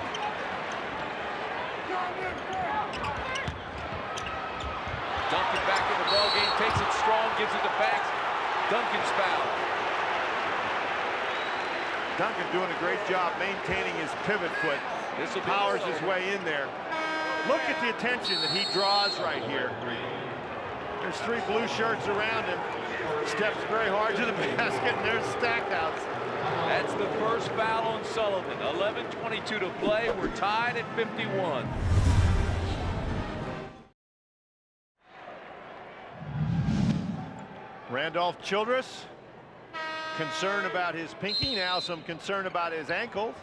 Duncan back in the ball game, takes it strong, gives it to Banks. Duncan's fouled. Duncan doing a great job maintaining his pivot foot. This will powers his way in there. Look at the attention that he draws right here. There's 3 blue shirts around him. Steps very hard to the basket, and there's Stackhouse. That's the first foul on Sullivan. 11:22 to play. We're tied at 51. Randolph Childress, concern about his pinky, now some concern about his ankles.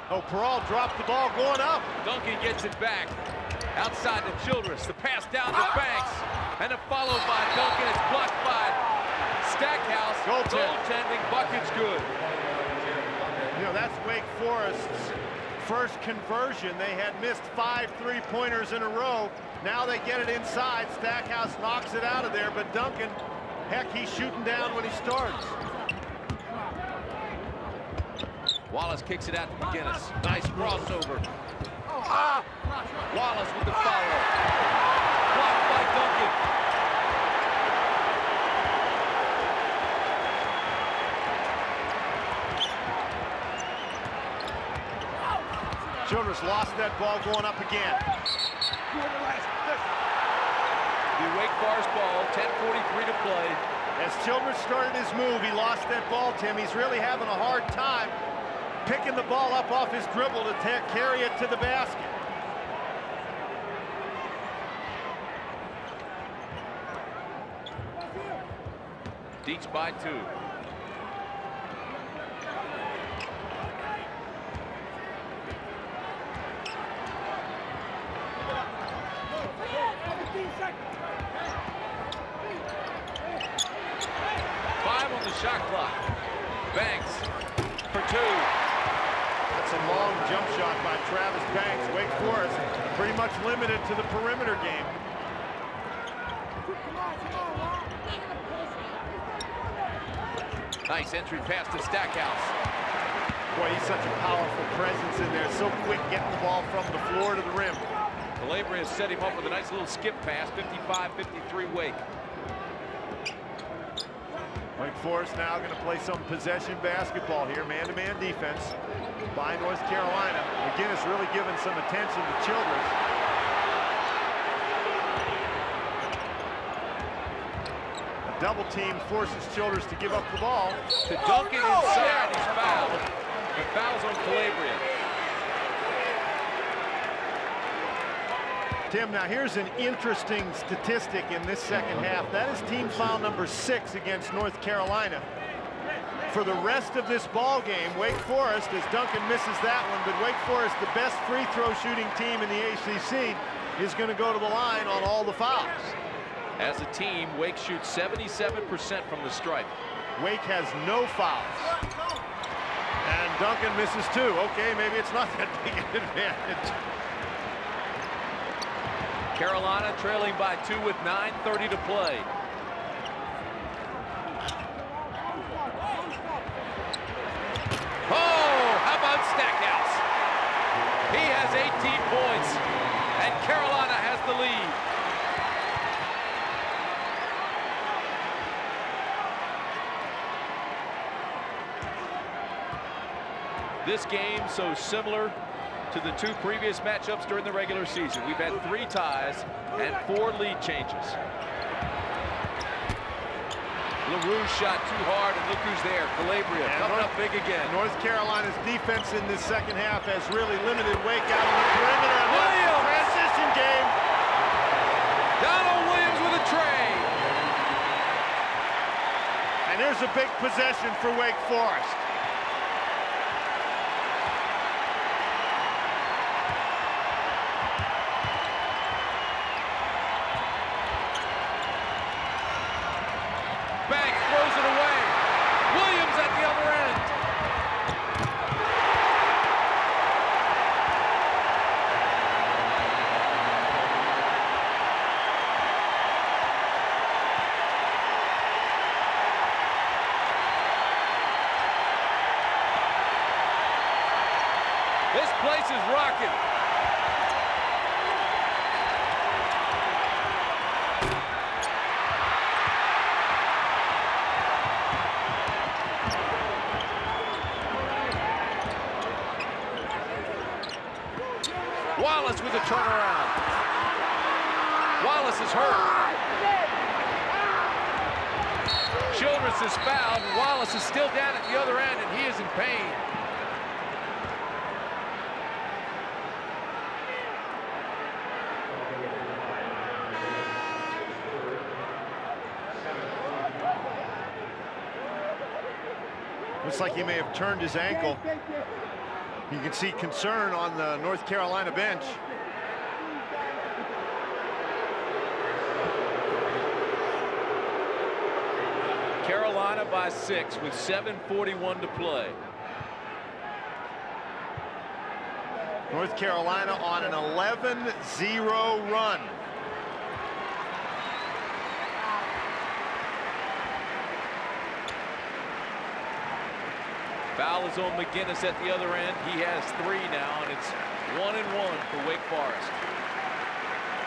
Oh, Peral dropped the ball going up. Duncan gets it back. Outside to Childress. The pass down to Banks. And a follow by Duncan. It's blocked by Stackhouse. Goaltending. Bucket's good. You know, that's Wake Forest's first conversion. They had missed 5 3-pointers in a row. Now they get it inside. Stackhouse knocks it out of there, but Duncan, heck, he's shooting down when he starts. Wallace kicks it out to McInnis. Nice crossover. Wallace with the follow. Blocked by Duncan. Childress lost that ball going up again. The Wake Forest ball, 10:43 to play. As Childress started his move, he lost that ball, Tim. He's really having a hard time picking the ball up off his dribble to carry it to the basket. Deets by 2. Shot clock. Banks for 2. That's a long jump shot by Travis Banks. Wake Forest pretty much limited to the perimeter game. Nice entry pass to Stackhouse. Boy, he's such a powerful presence in there. So quick getting the ball from the floor to the rim. Calabria has set him up with a nice little skip pass. 55-53 Wake. Wake Forest now going to play some possession basketball here, man-to-man defense by North Carolina. McInnis really giving some attention to Childress. A double team forces Childress to give up the ball. To Duncan inside, he's fouled. The foul's on Calabria. Tim, now here's an interesting statistic in this second half. That is team foul number 6 against North Carolina. For the rest of this ball game, Wake Forest, as Duncan misses that one, but Wake Forest, the best free throw shooting team in the ACC, is going to go to the line on all the fouls. As a team, Wake shoots 77% from the stripe. Wake has no fouls. And Duncan misses 2. Okay, maybe it's not that big an advantage. Carolina trailing by 2 with 9:30 to play. Oh, how about Stackhouse? He has 18 points, and Carolina has the lead. This game so similar to the 2 previous matchups during the regular season. We've had 3 ties and 4 lead changes. LaRue shot too hard, and look who's there. Calabria coming up big again. North Carolina's defense in this second half has really limited Wake out on the perimeter. Williams! Transition game. Donald Williams with a tray. And here's a big possession for Wake Forest. This place is rocking. Wallace with a turnaround. Wallace is hurt. Childress is fouled. Wallace is still down at the other end, and he is in pain. Looks like he may have turned his ankle. You can see concern on the North Carolina bench. Carolina by 6 with 7:41 to play. North Carolina on an 11-0 run. Foul is on McInnis at the other end. He has 3 now, and it's 1-1 for Wake Forest.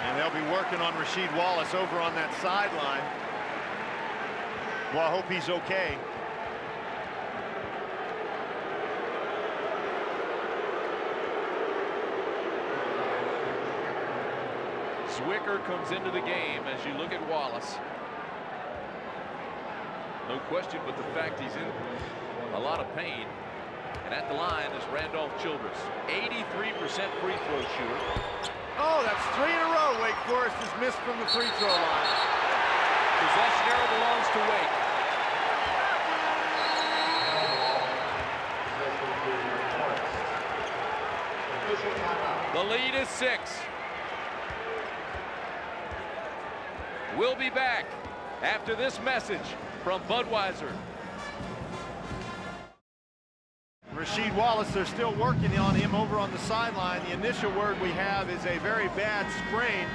And they'll be working on Rasheed Wallace over on that sideline. Well, I hope he's okay. Zwicker comes into the game as you look at Wallace. No question but the fact he's in a lot of pain. And at the line is Randolph Childress, 83% free throw shooter. Oh, that's 3 in a row. Wake Forest has missed from the free throw line. Possession arrow belongs to Wake. The lead is 6. We'll be back after this message from Budweiser. Rasheed Wallace, they're still working on him over on the sideline. The initial word we have is a very bad sprain.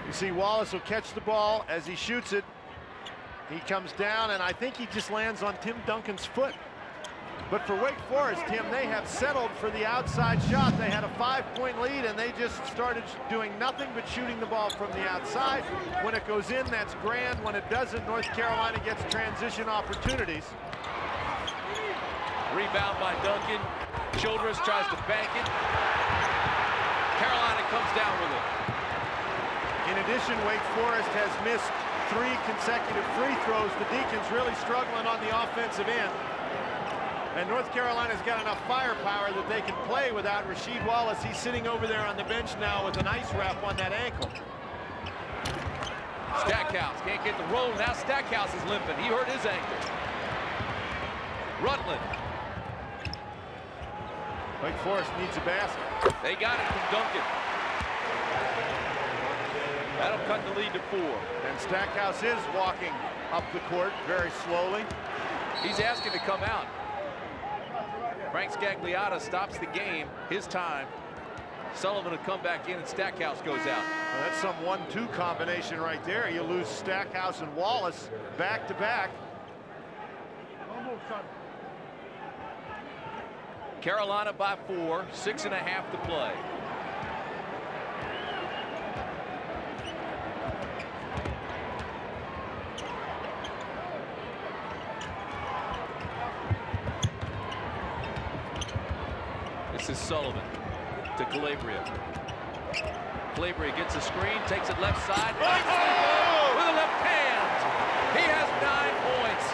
You see Wallace will catch the ball as he shoots it. He comes down, and I think he just lands on Tim Duncan's foot. But for Wake Forest, Tim, they have settled for the outside shot. They had a 5-point lead, and they just started doing nothing but shooting the ball from the outside. When it goes in, that's grand. When it doesn't, North Carolina gets transition opportunities. Rebound by Duncan. Childress tries to bank it. Carolina comes down with it. In addition, Wake Forest has missed 3 consecutive free throws. The Deacons really struggling on the offensive end. And North Carolina's got enough firepower that they can play without Rasheed Wallace. He's sitting over there on the bench now with an ice wrap on that ankle. Stackhouse can't get the roll. Now Stackhouse is limping. He hurt his ankle. Rutland. Wake Forest needs a basket. They got it from Duncan. That'll cut the lead to 4. And Stackhouse is walking up the court very slowly. He's asking to come out. Frank Scagliotta stops the game. His time. Sullivan will come back in and Stackhouse goes out. Well, that's some 1-2 combination right there. You lose Stackhouse and Wallace back to back. Carolina by 4, 6.5 to play. This is Sullivan to Calabria. Calabria gets a screen, takes it left side, with a left hand. He has 9 points.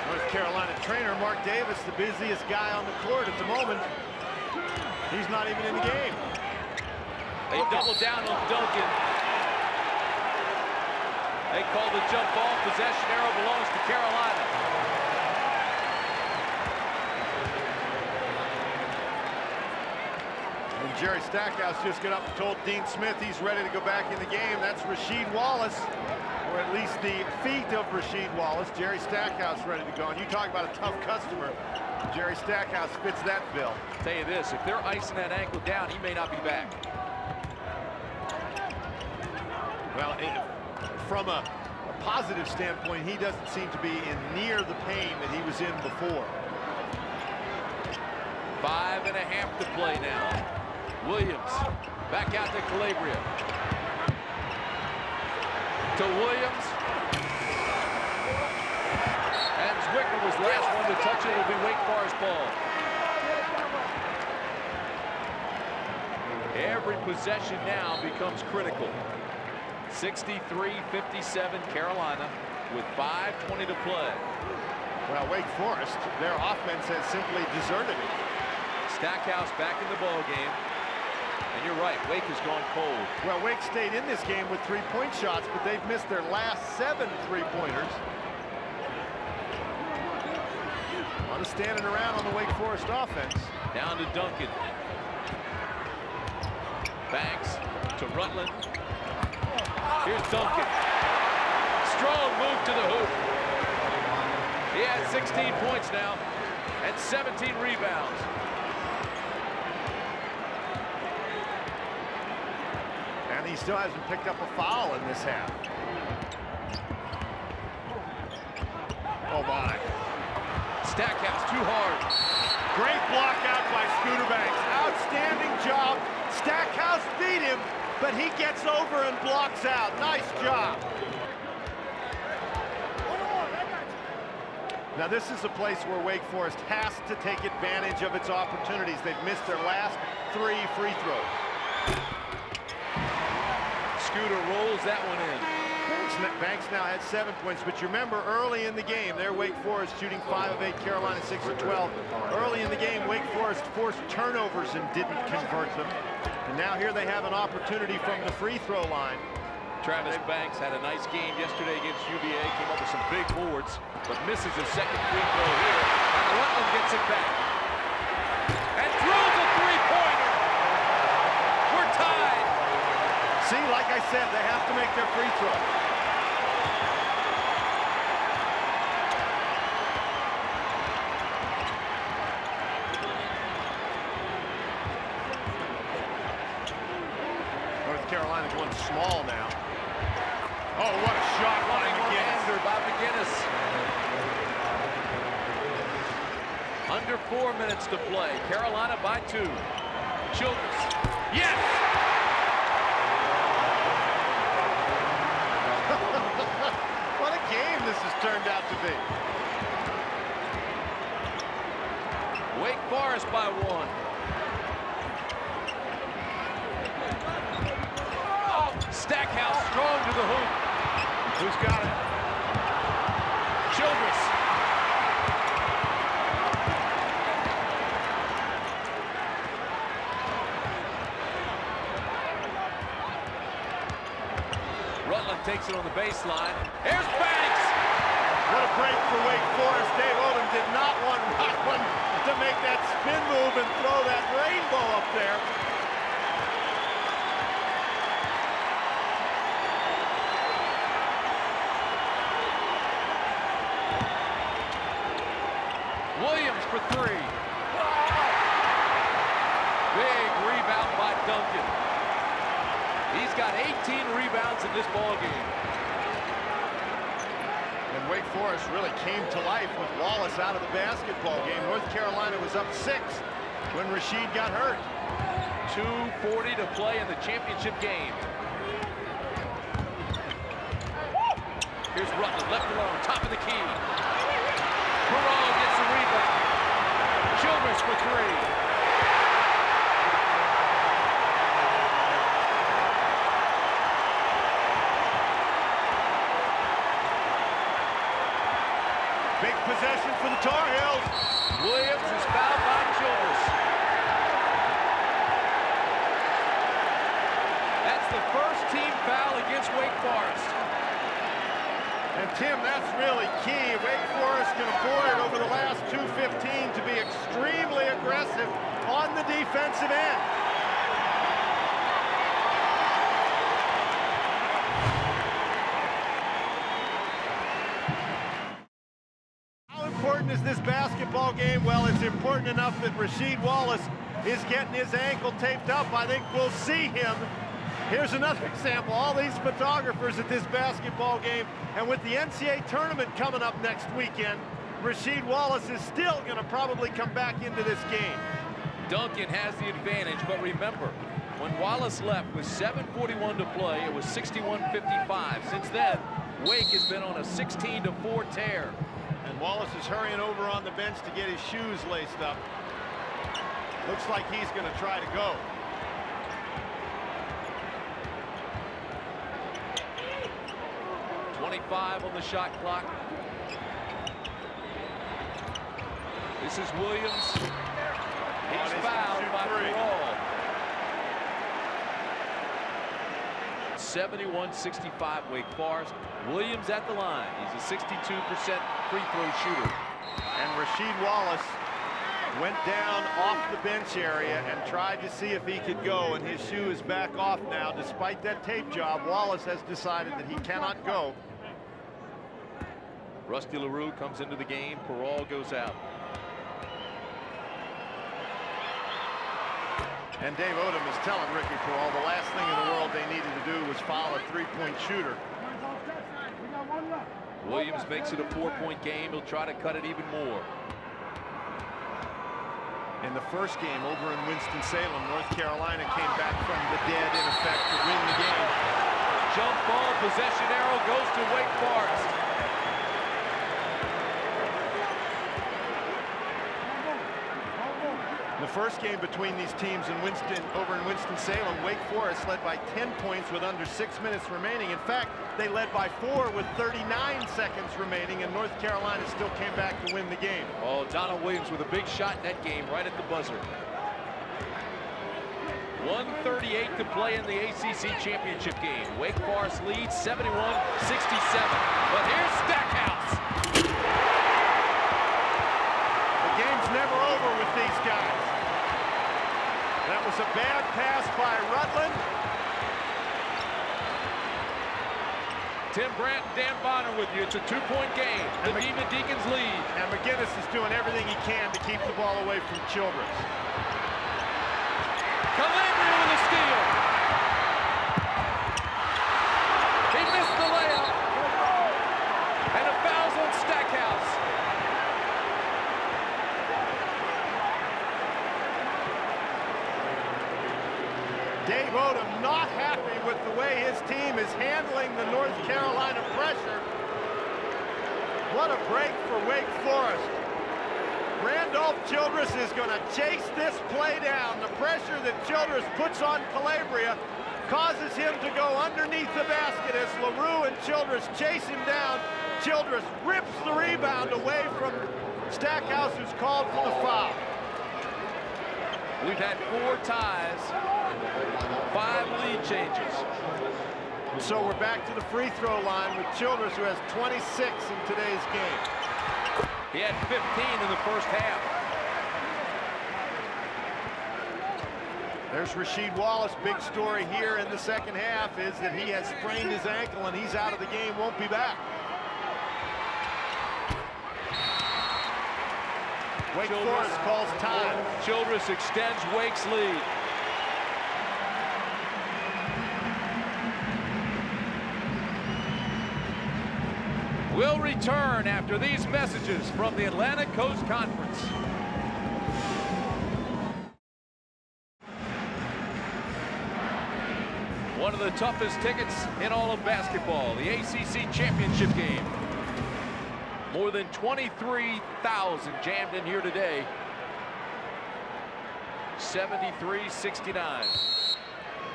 North Carolina trainer Mark Davis, the busiest guy on the court at the moment. He's not even in the game. They double down on Duncan. They call the jump ball. Possession arrow belongs to Carolina. And Jerry Stackhouse just got up and told Dean Smith he's ready to go back in the game. That's Rasheed Wallace, or at least the feet of Rasheed Wallace. Jerry Stackhouse ready to go. And you talk about a tough customer. Jerry Stackhouse fits that bill. Tell you this, if they're icing that ankle down, he may not be back. Well, from a positive standpoint, he doesn't seem to be in near the pain that he was in before. 5.5 to play now. Williams back out to Calabria. To Williams. And Zwicker was last one to touch it. It'll be Wake Forest ball. Every possession now becomes critical. 63-57 Carolina with 5:20 to play. Well, Wake Forest, their offense has simply deserted it. Stackhouse back in the ball game. And you're right, Wake has gone cold. Well, Wake stayed in this game with 3-point shots, but they've missed their last 7 3-pointers. A lot of standing around on the Wake Forest offense. Down to Duncan. Banks to Rutland. Here's Duncan. Strong move to the hoop. He has 16 points now and 17 rebounds. And he still hasn't picked up a foul in this half. Oh my. Stackhouse too hard. Great block out by Scooter Banks. Outstanding job. Stackhouse beat him, but he gets over and blocks out. Nice job. Now this is a place where Wake Forest has to take advantage of its opportunities. They've missed their last 3 free throws. Scooter rolls that one in. Banks now had 7 points, but you remember early in the game, there Wake Forest shooting 5 of 8, Carolina 6 of 12. Early in the game, Wake Forest forced turnovers and didn't convert them. And now here they have an opportunity from the free throw line. Travis Banks had a nice game yesterday against UVA, came up with some big boards, but misses a second free throw here. And Rutland gets it back. And throws a three-pointer. We're tied. See, like I said, they have to make their free throw. North Carolina going small now. Oh, what a shot by McInnis. By McInnis. Under 4 minutes to play. Carolina by 2. Childress. Yes! What a game this has turned out to be. Wake Forest by 1. Stackhouse strong to the hoop. Who's got it? Childress. takes it on the baseline. Here's Banks. What a break for Wake Forest. Dave Odom did not want Rockland to make that spin move and throw that rainbow up there. Williams for three. Big rebound by Duncan. He's got 18 rebounds in this ball game. And Wake Forest really came to life with Wallace out of the basketball game. North Carolina was up 6 when Rasheed got hurt. 2:40 to play in the championship game. Here's Rutland, left alone, top of the key. Perot gets the rebound. Childress for three. Big possession for the Tar Heels. Williams is fouled by Childress. That's the first team foul against Wake Forest. And Tim, that's really key. Wake Forest can afford over the last 2:15 to be extremely aggressive on the defensive end. How important is this basketball game? Well, it's important enough that Rasheed Wallace is getting his ankle taped up. I think we'll see him. Here's another example. All these photographers at this basketball game, and with the NCAA tournament coming up next weekend, Rasheed Wallace is still going to probably come back into this game. Duncan has the advantage, but remember, when Wallace left with 7:41 to play, it was 61-55. Since then, Wake has been on a 16-4 tear. And Wallace is hurrying over on the bench to get his shoes laced up. Looks like he's going to try to go. On the shot clock. This is Williams. He's fouled by Perot. 71-65 Wake Forest. Williams at the line. He's a 62% free throw shooter. And Rasheed Wallace went down off the bench area and tried to see if he could go, and his shoe is back off now. Despite that tape job, Wallace has decided that he cannot go. Rusty LaRue comes into the game. Perot goes out. And Dave Odom is telling Ricky Perot the last thing in the world they needed to do was foul a three-point shooter. Williams makes it a 4-point game. He'll try to cut it even more. In the first game over in Winston-Salem, North Carolina came back from the dead in effect to win the game. Jump ball, possession arrow goes to Wake Forest. The first game between these teams over in Winston-Salem, Wake Forest led by 10 points with under 6 minutes remaining. In fact, they led by 4 with 39 seconds remaining, and North Carolina still came back to win the game. Oh, Donald Williams with a big shot in that game right at the buzzer. 1:38 to play in the ACC Championship game. Wake Forest leads 71-67. But here's Stackhouse. The game's never over with these guys. That was a bad pass by Rutland. Tim Brandt and Dan Bonner with you. It's a 2-point game. The Demon Deacons lead. And McInnis is doing everything he can to keep the ball away from Childress. Calabria with a steal. He missed the layup. And a foul's on Stackhouse. Dave Odom not happy with the way his team is handling the North Carolina pressure. What a break for Wake Forest. Randolph Childress is going to chase this play down. The pressure that Childress puts on Calabria causes him to go underneath the basket as LaRue and Childress chase him down. Childress rips the rebound away from Stackhouse, who's called for the foul. We've had 4 ties, 5 lead changes. So we're back to the free throw line with Childress, who has 26 in today's game. He had 15 in the first half. There's Rasheed Wallace. Big story here in the second half is that he has sprained his ankle and he's out of the game, won't be back. Wake Forest calls time. Childress extends Wake's lead. We'll return after these messages from the Atlantic Coast Conference. One of the toughest tickets in all of basketball, the ACC Championship game. More than 23,000 jammed in here today. 73-69.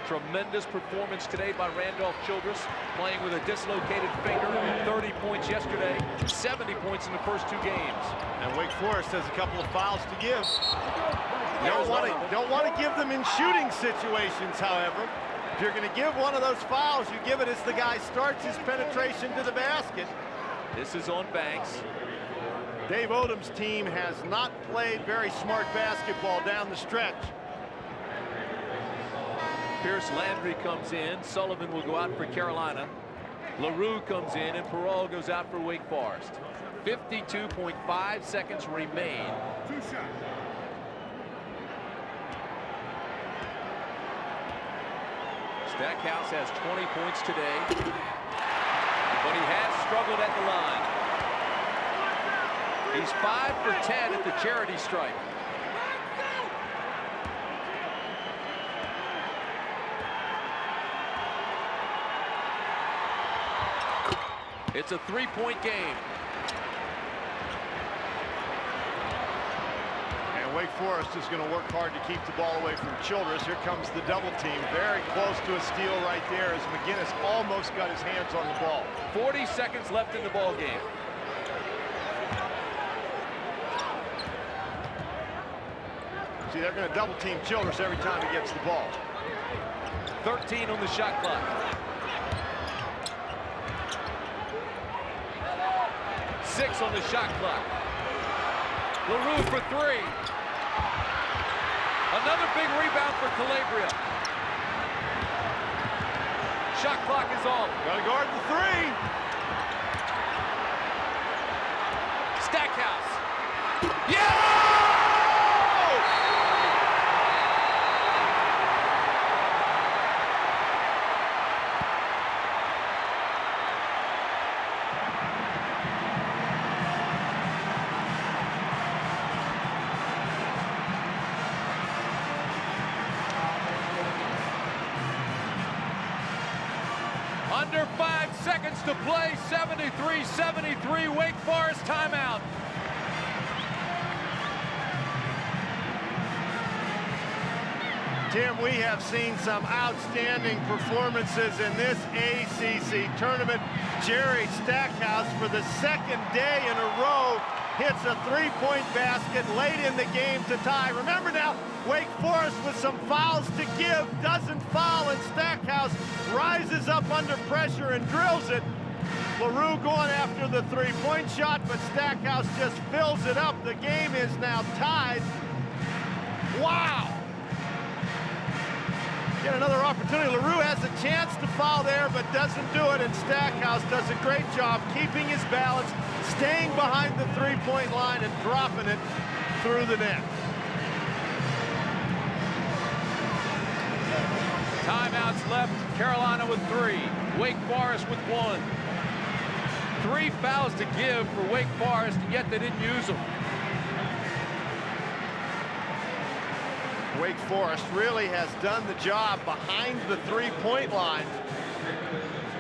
Tremendous performance today by Randolph Childress, playing with a dislocated finger. 30 points yesterday, 70 points in the first two games. And Wake Forest has a couple of fouls to give. Don't want to give them in shooting situations, however. If you're going to give one of those fouls, you give it as the guy starts his penetration to the basket. This is on Banks. Dave Odom's team has not played very smart basketball down the stretch. Pierce Landry comes in. Sullivan will go out for Carolina. LaRue comes in, and Peral goes out for Wake Forest. 52.5 seconds remain. Stackhouse has 20 points today, but he has struggled at the line. He's 5 for 10 at the charity stripe. It's a three-point game. And Wake Forest is going to work hard to keep the ball away from Childress. Here comes the double team. Very close to a steal right there as McInnis almost got his hands on the ball. 40 seconds left in the ball game. See, they're going to double team Childress every time he gets the ball. 13 on the shot clock. 6 on the shot clock. LaRue for 3. Another big rebound for Calabria. Shot clock is off. Gotta guard the 3. Stackhouse. Yeah! Under 5 seconds to play. 73-73. Wake Forest timeout. Tim, we have seen some outstanding performances in this ACC tournament. Jerry Stackhouse, for the second day in a row, hits a three-point basket late in the game to tie. Remember now, Wake Forest with some fouls to give, doesn't foul, and Stackhouse rises up under pressure and drills it. LaRue going after the three-point shot, but Stackhouse just fills it up. The game is now tied. Wow! Get another opportunity. LaRue has a chance to foul there, but doesn't do it, and Stackhouse does a great job keeping his balance, staying behind the three-point line and dropping it through the net. Timeouts left. Carolina with 3. Wake Forest with 1. 3 fouls to give for Wake Forest, and yet they didn't use them. Wake Forest really has done the job behind the three-point line.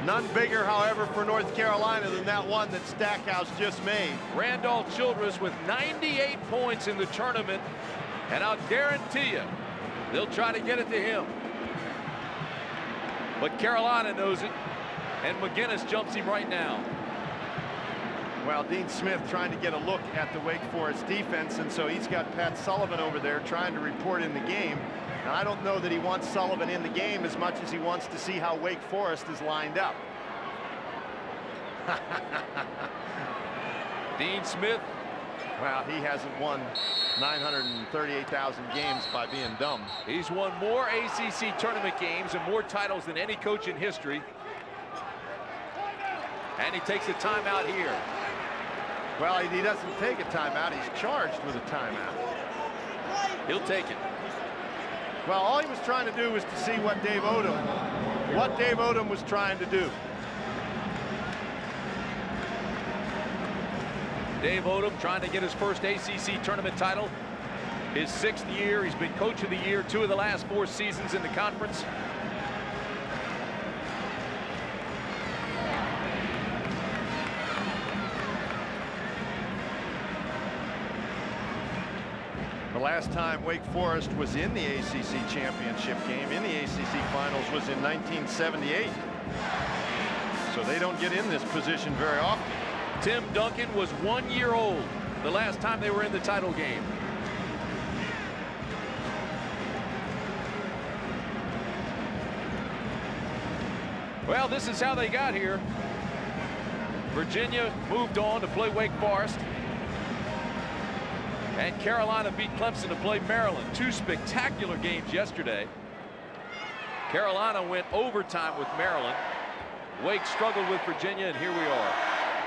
None bigger, however, for North Carolina than that one that Stackhouse just made. Randolph Childress with 98 points in the tournament, and I'll guarantee you they'll try to get it to him. But Carolina knows it, and McInnis jumps him right now. Well, Dean Smith trying to get a look at the Wake Forest defense, and so he's got Pat Sullivan over there trying to report in the game. And I don't know that he wants Sullivan in the game as much as he wants to see how Wake Forest is lined up. Dean Smith. Well, he hasn't won 938,000 games by being dumb. He's won more ACC tournament games and more titles than any coach in history. And he takes a timeout here. Well, he doesn't take a timeout. He's charged with a timeout. He'll take it. Well, all he was trying to do was to see what Dave Odom was trying to do. Dave Odom trying to get his first ACC tournament title. His 6th year. He's been coach of the year 2 of the last 4 seasons in the conference. The last time Wake Forest was in the ACC Championship game, in the ACC Finals, was in 1978. So they don't get in this position very often. Tim Duncan was 1 year old the last time they were in the title game. Well, this is how they got here. Virginia moved on to play Wake Forest. And Carolina beat Clemson to play Maryland. 2 spectacular games yesterday. Carolina went overtime with Maryland. Wake struggled with Virginia, and here we are.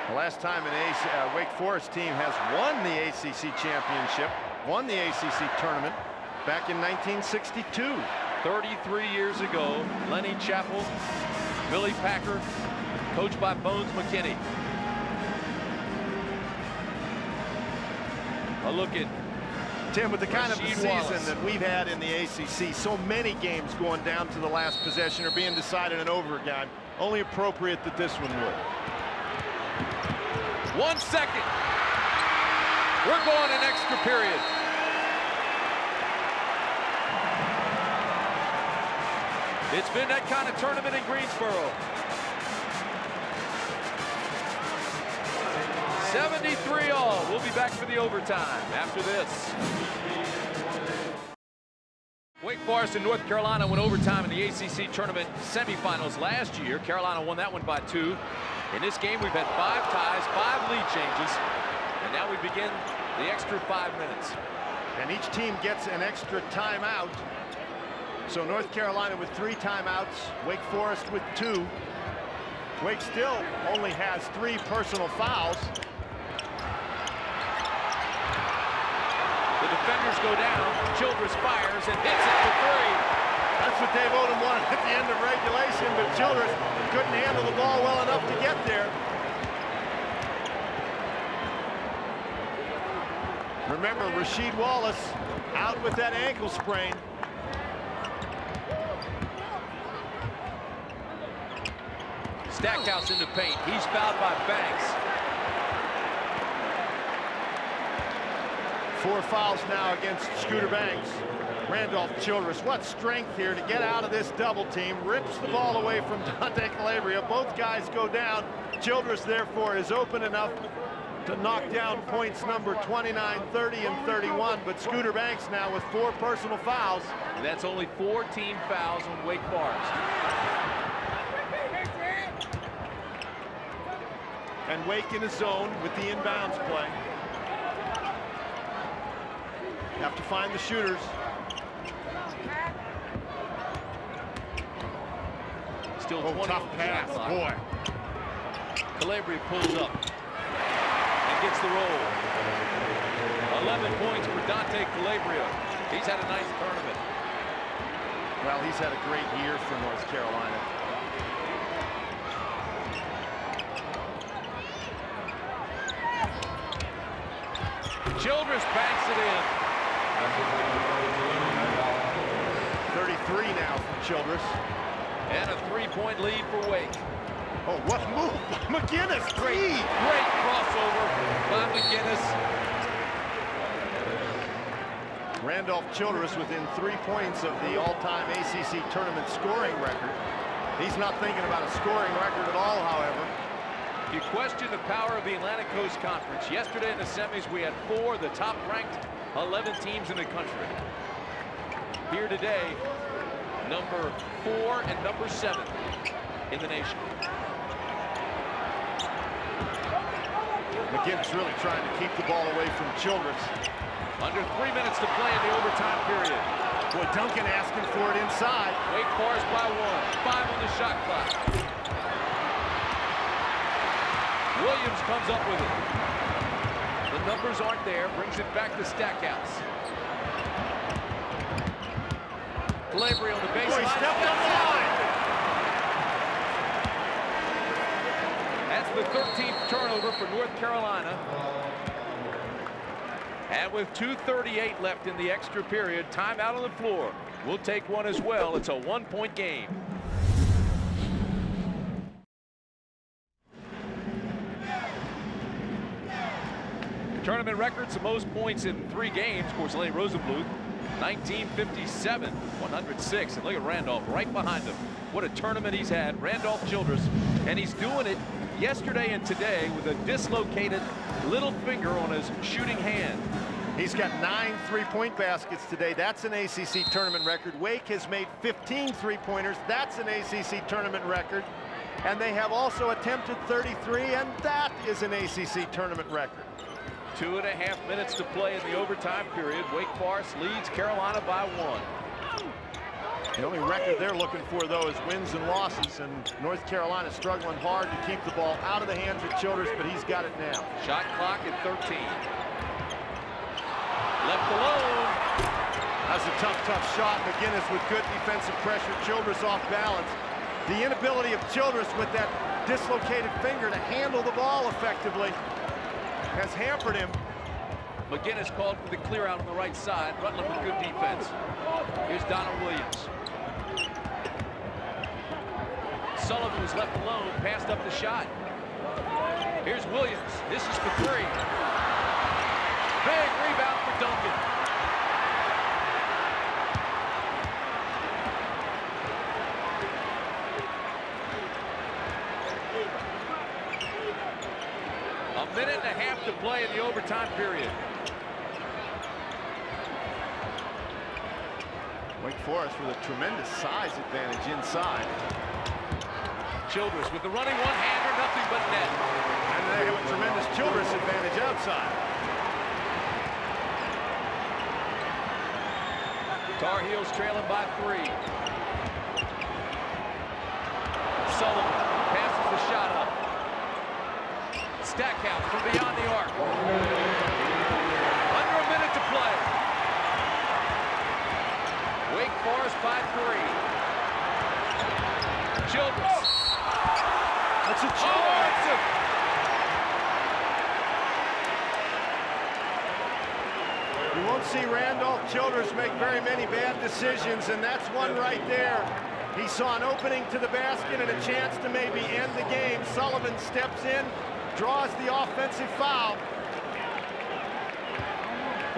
The last time an Wake Forest team has won the ACC Championship, won the ACC Tournament, back in 1962. 33 years ago, Lenny Chappell, Billy Packer, coached by Bones McKinney. A look at Tim, with the kind of Rasheed season Wallace that we've had in the ACC, so many games going down to the last possession or being decided in overtime, only appropriate that this one would. 1 second. We're going an extra period. It's been that kind of tournament in Greensboro. 73-all. We'll be back for the overtime after this. Wake Forest and North Carolina went overtime in the ACC Tournament semifinals last year. Carolina won that one by 2. In this game, we've had 5 ties, 5 lead changes, and now we begin the extra 5 minutes. And each team gets an extra timeout. So North Carolina with 3 timeouts, Wake Forest with 2. Wake still only has 3 personal fouls. The defenders go down. Childress fires and hits it for 3. That's what Dave Odom wanted at the end of regulation, but Childress couldn't handle the ball well enough to get there. Remember, Rasheed Wallace out with that ankle sprain. Stackhouse in the paint. He's fouled by Banks. 4 fouls now against Scooter Banks. Randolph Childress, what strength here to get out of this double team. Rips the ball away from Dante Calabria. Both guys go down. Childress, therefore, is open enough to knock down points number 29, 30, and 31. But Scooter Banks now with 4 personal fouls. That's only 4 team fouls on Wake Forest. And Wake in a zone with the inbounds play. Have to find the shooters. Still 20 tough on the pass, shot clock. boy. Calabria pulls up and gets the roll. 11 points for Dante Calabria. He's had a nice tournament. Well, he's had a great year for North Carolina. Childress banks it in. 33 now for Childress. And a 3-point lead for Wake. Oh, what move! McInnis, Great crossover by McInnis. Randolph Childress within 3 points of the all-time ACC tournament scoring record. He's not thinking about a scoring record at all, however. You question the power of the Atlantic Coast Conference. Yesterday in the semis, we had 4 of the top-ranked 11 teams in the country. Here today, number 4 and number 7 in the nation. McInnis really trying to keep the ball away from Childress. Under 3 minutes to play in the overtime period. Boy, Duncan asking for it inside. Wake Forest by 1. 5 on the shot clock. Williams comes up with it. The numbers aren't there. Brings it back to Stackhouse. Calabria on the baseline. Boy, he stepped on the line. That's the 13th turnover for North Carolina. And with 2:38 left in the extra period, timeout on the floor. We'll take one as well. It's a 1-point game. Tournament records, the most points in 3 games. Of course, Lenny Rosenbluth, 1957, 106. And look at Randolph right behind him. What a tournament he's had. Randolph Childress. And he's doing it yesterday and today with a dislocated little finger on his shooting hand. He's got 9 three-point baskets today. That's an ACC tournament record. Wake has made 15 three-pointers. That's an ACC tournament record. And they have also attempted 33, and that is an ACC tournament record. 2.5 minutes to play in the overtime period. Wake Forest leads Carolina by 1. The only record they're looking for, though, is wins and losses, and North Carolina struggling hard to keep the ball out of the hands of Childress, but he's got it now. Shot clock at 13. Left alone. That's a tough shot. McInnis with good defensive pressure. Childress off balance. The inability of Childress with that dislocated finger to handle the ball effectively has hampered him. McInnis called for the clear out on the right side. Rutland with good defense. Here's Donald Williams. Sullivan was left alone, passed up the shot. Here's Williams. This is for 3. Big rebound for Duncan. A minute and a half to play in the overtime period. Wake Forest with a tremendous size advantage inside. Childress with the running one-hander, nothing but net. And they have a tremendous Childress advantage outside. Tar Heels trailing by 3. Sullivan passes the shot up. Stackhouse from beyond the arc. Under a minute to play. Wake Forest by 3. Childress. That's a Oh, charge. You won't see Randolph Childress make very many bad decisions, and that's one right there. He saw an opening to the basket and a chance to maybe end the game. Sullivan steps in, draws the offensive foul.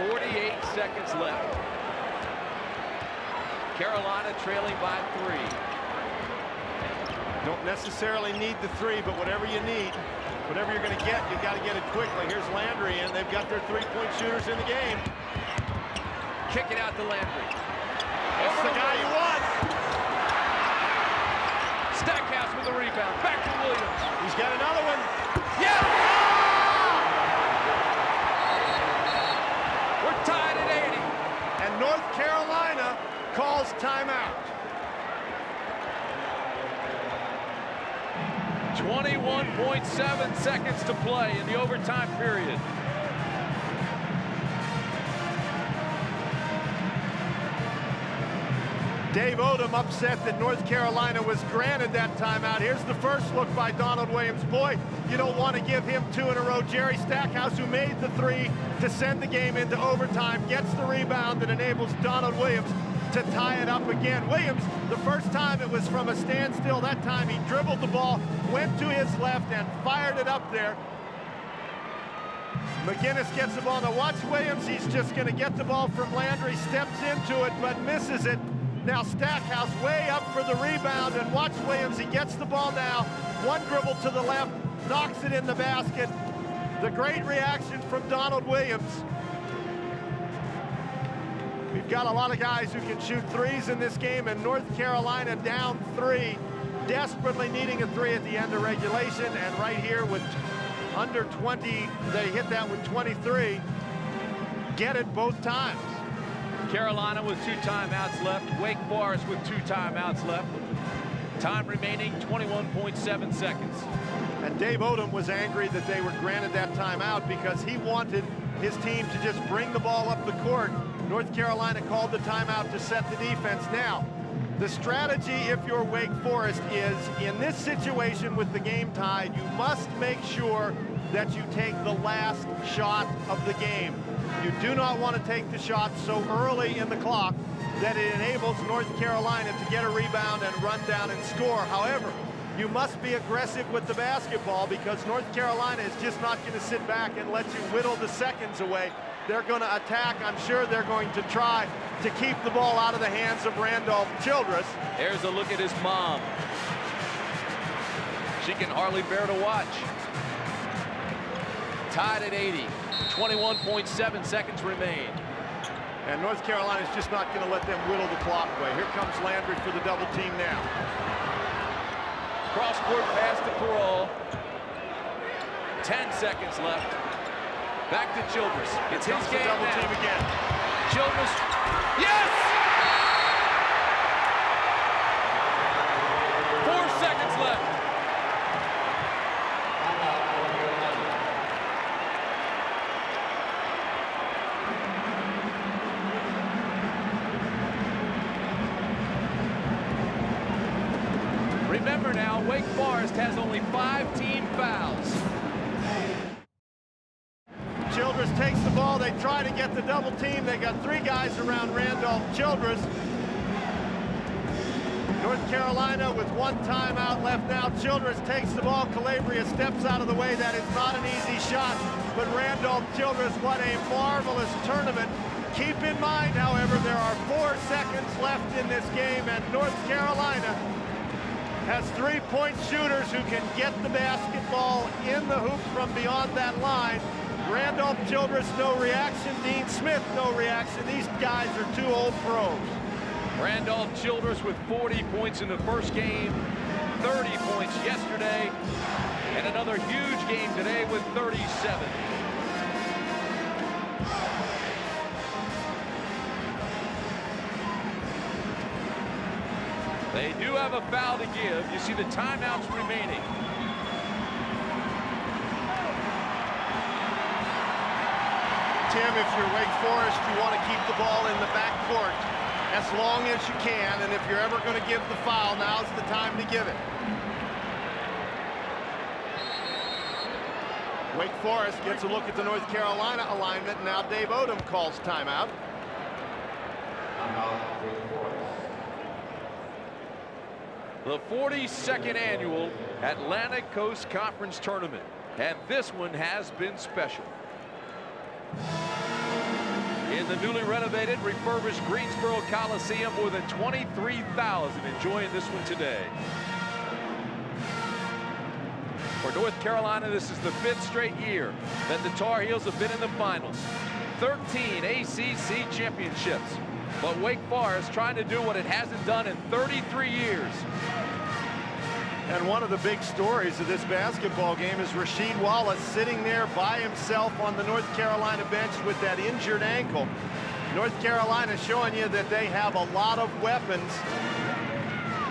48 seconds left. Carolina trailing by 3. Don't necessarily need the 3, but whatever you need, whatever you're going to get, you got to get it quickly. Here's Landry, and they've got their 3-point shooters in the game. Kick it out to Landry. That's the guy you want. Stackhouse with the rebound. Back to Williams. He's got another one. Yeah! We're tied at 80. And North Carolina calls timeout. 21.7 seconds to play in the overtime period. Dave Odom upset that North Carolina was granted that timeout. Here's the first look by Donald Williams. Boy, you don't want to give him 2 in a row. Jerry Stackhouse, who made the 3 to send the game into overtime, gets the rebound that enables Donald Williams to tie it up again. Williams, the first time it was from a standstill. That time he dribbled the ball, went to his left, and fired it up there. McInnis gets the ball. Now watch Williams. He's just going to get the ball from Landry, steps into it, but misses it. Now Stackhouse way up for the rebound, and watch Williams. He gets the ball now. One dribble to the left, knocks it in the basket. The great reaction from Donald Williams. We've got a lot of guys who can shoot threes in this game, and North Carolina down 3, desperately needing a 3 at the end of regulation, and right here with under 20, they hit that with 23. Get it both times. Carolina with 2 timeouts left. Wake Forest with 2 timeouts left. Time remaining 21.7 seconds. And Dave Odom was angry that they were granted that timeout because he wanted his team to just bring the ball up the court. North Carolina called the timeout to set the defense. Now, the strategy if you're Wake Forest is, in this situation with the game tied, you must make sure that you take the last shot of the game. You do not want to take the shot so early in the clock that it enables North Carolina to get a rebound and run down and score. However, you must be aggressive with the basketball because North Carolina is just not going to sit back and let you whittle the seconds away. They're going to attack. I'm sure they're going to try to keep the ball out of the hands of Randolph Childress. Here's a look at his mom. She can hardly bear to watch. Tied at 80. 21.7 seconds remain. And North Carolina is just not going to let them whittle the clock away. Here comes Landry for the double team now. Cross-court pass to Perrault. 10 seconds left. Back to Childress. It's his game double now. team again. Childress. Yes! 4 seconds left. Remember now, Wake Forest has only 5 team fouls. Childress takes the ball. They try to get the double team. They got 3 guys around Randolph Childress. North Carolina with 1 timeout left now. Childress takes the ball. Calabria steps out of the way. That is not an easy shot. But Randolph Childress, what a marvelous tournament. Keep in mind, however, there are 4 seconds left in this game, and North Carolina has 3-point shooters who can get the basketball in the hoop from beyond that line. Randolph Childress, no reaction. Dean Smith, no reaction. These guys are 2 old pros. Randolph Childress with 40 points in the first game, 30 points yesterday, and another huge game today with 37. They do have a foul to give. You see the timeouts remaining. Tim, if you're Wake Forest, you want to keep the ball in the backcourt as long as you can, and if you're ever going to give the foul, now's the time to give it. Wake Forest gets a look at the North Carolina alignment. Now Dave Odom calls timeout. The 42nd annual Atlantic Coast Conference Tournament, and this one has been special. In the newly renovated, refurbished Greensboro Coliseum, more than 23,000 enjoying this one today. For North Carolina, this is the 5th straight year that the Tar Heels have been in the finals. 13 ACC championships. But Wake Forest trying to do what it hasn't done in 33 years. And one of the big stories of this basketball game is Rasheed Wallace sitting there by himself on the North Carolina bench with that injured ankle. North Carolina showing you that they have a lot of weapons.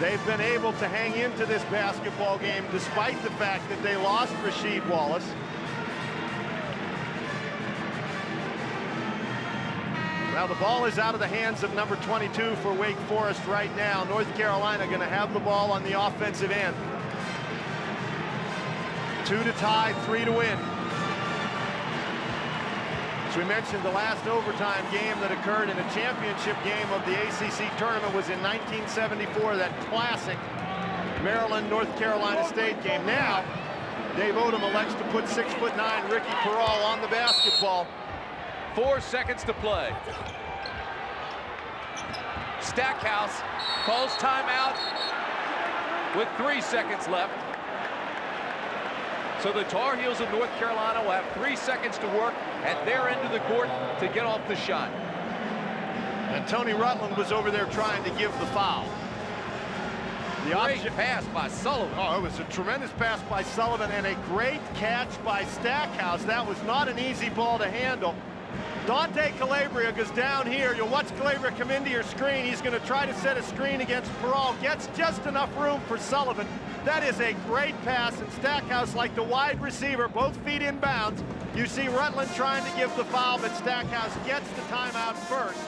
They've been able to hang into this basketball game despite the fact that they lost Rasheed Wallace. Now the ball is out of the hands of number 22 for Wake Forest right now. North Carolina going to have the ball on the offensive end. 2 to tie, 3 to win. As we mentioned, the last overtime game that occurred in a championship game of the ACC tournament was in 1974, that classic Maryland-North Carolina State game. Now, Dave Odom elects to put 6'9" Ricky Perrault on the basketball. 4 seconds to play. Stackhouse calls timeout with 3 seconds left. So the Tar Heels of North Carolina will have 3 seconds to work at their end of the court to get off the shot. And Tony Rutland was over there trying to give the foul. Great pass by Sullivan. Oh, it was a tremendous pass by Sullivan and a great catch by Stackhouse. That was not an easy ball to handle. Dante Calabria goes down here. You'll watch Calabria come into your screen. He's going to try to set a screen against Peral. Gets just enough room for Sullivan. That is a great pass, and Stackhouse, like the wide receiver, both feet in bounds. You see Rutland trying to give the foul, but Stackhouse gets the timeout first.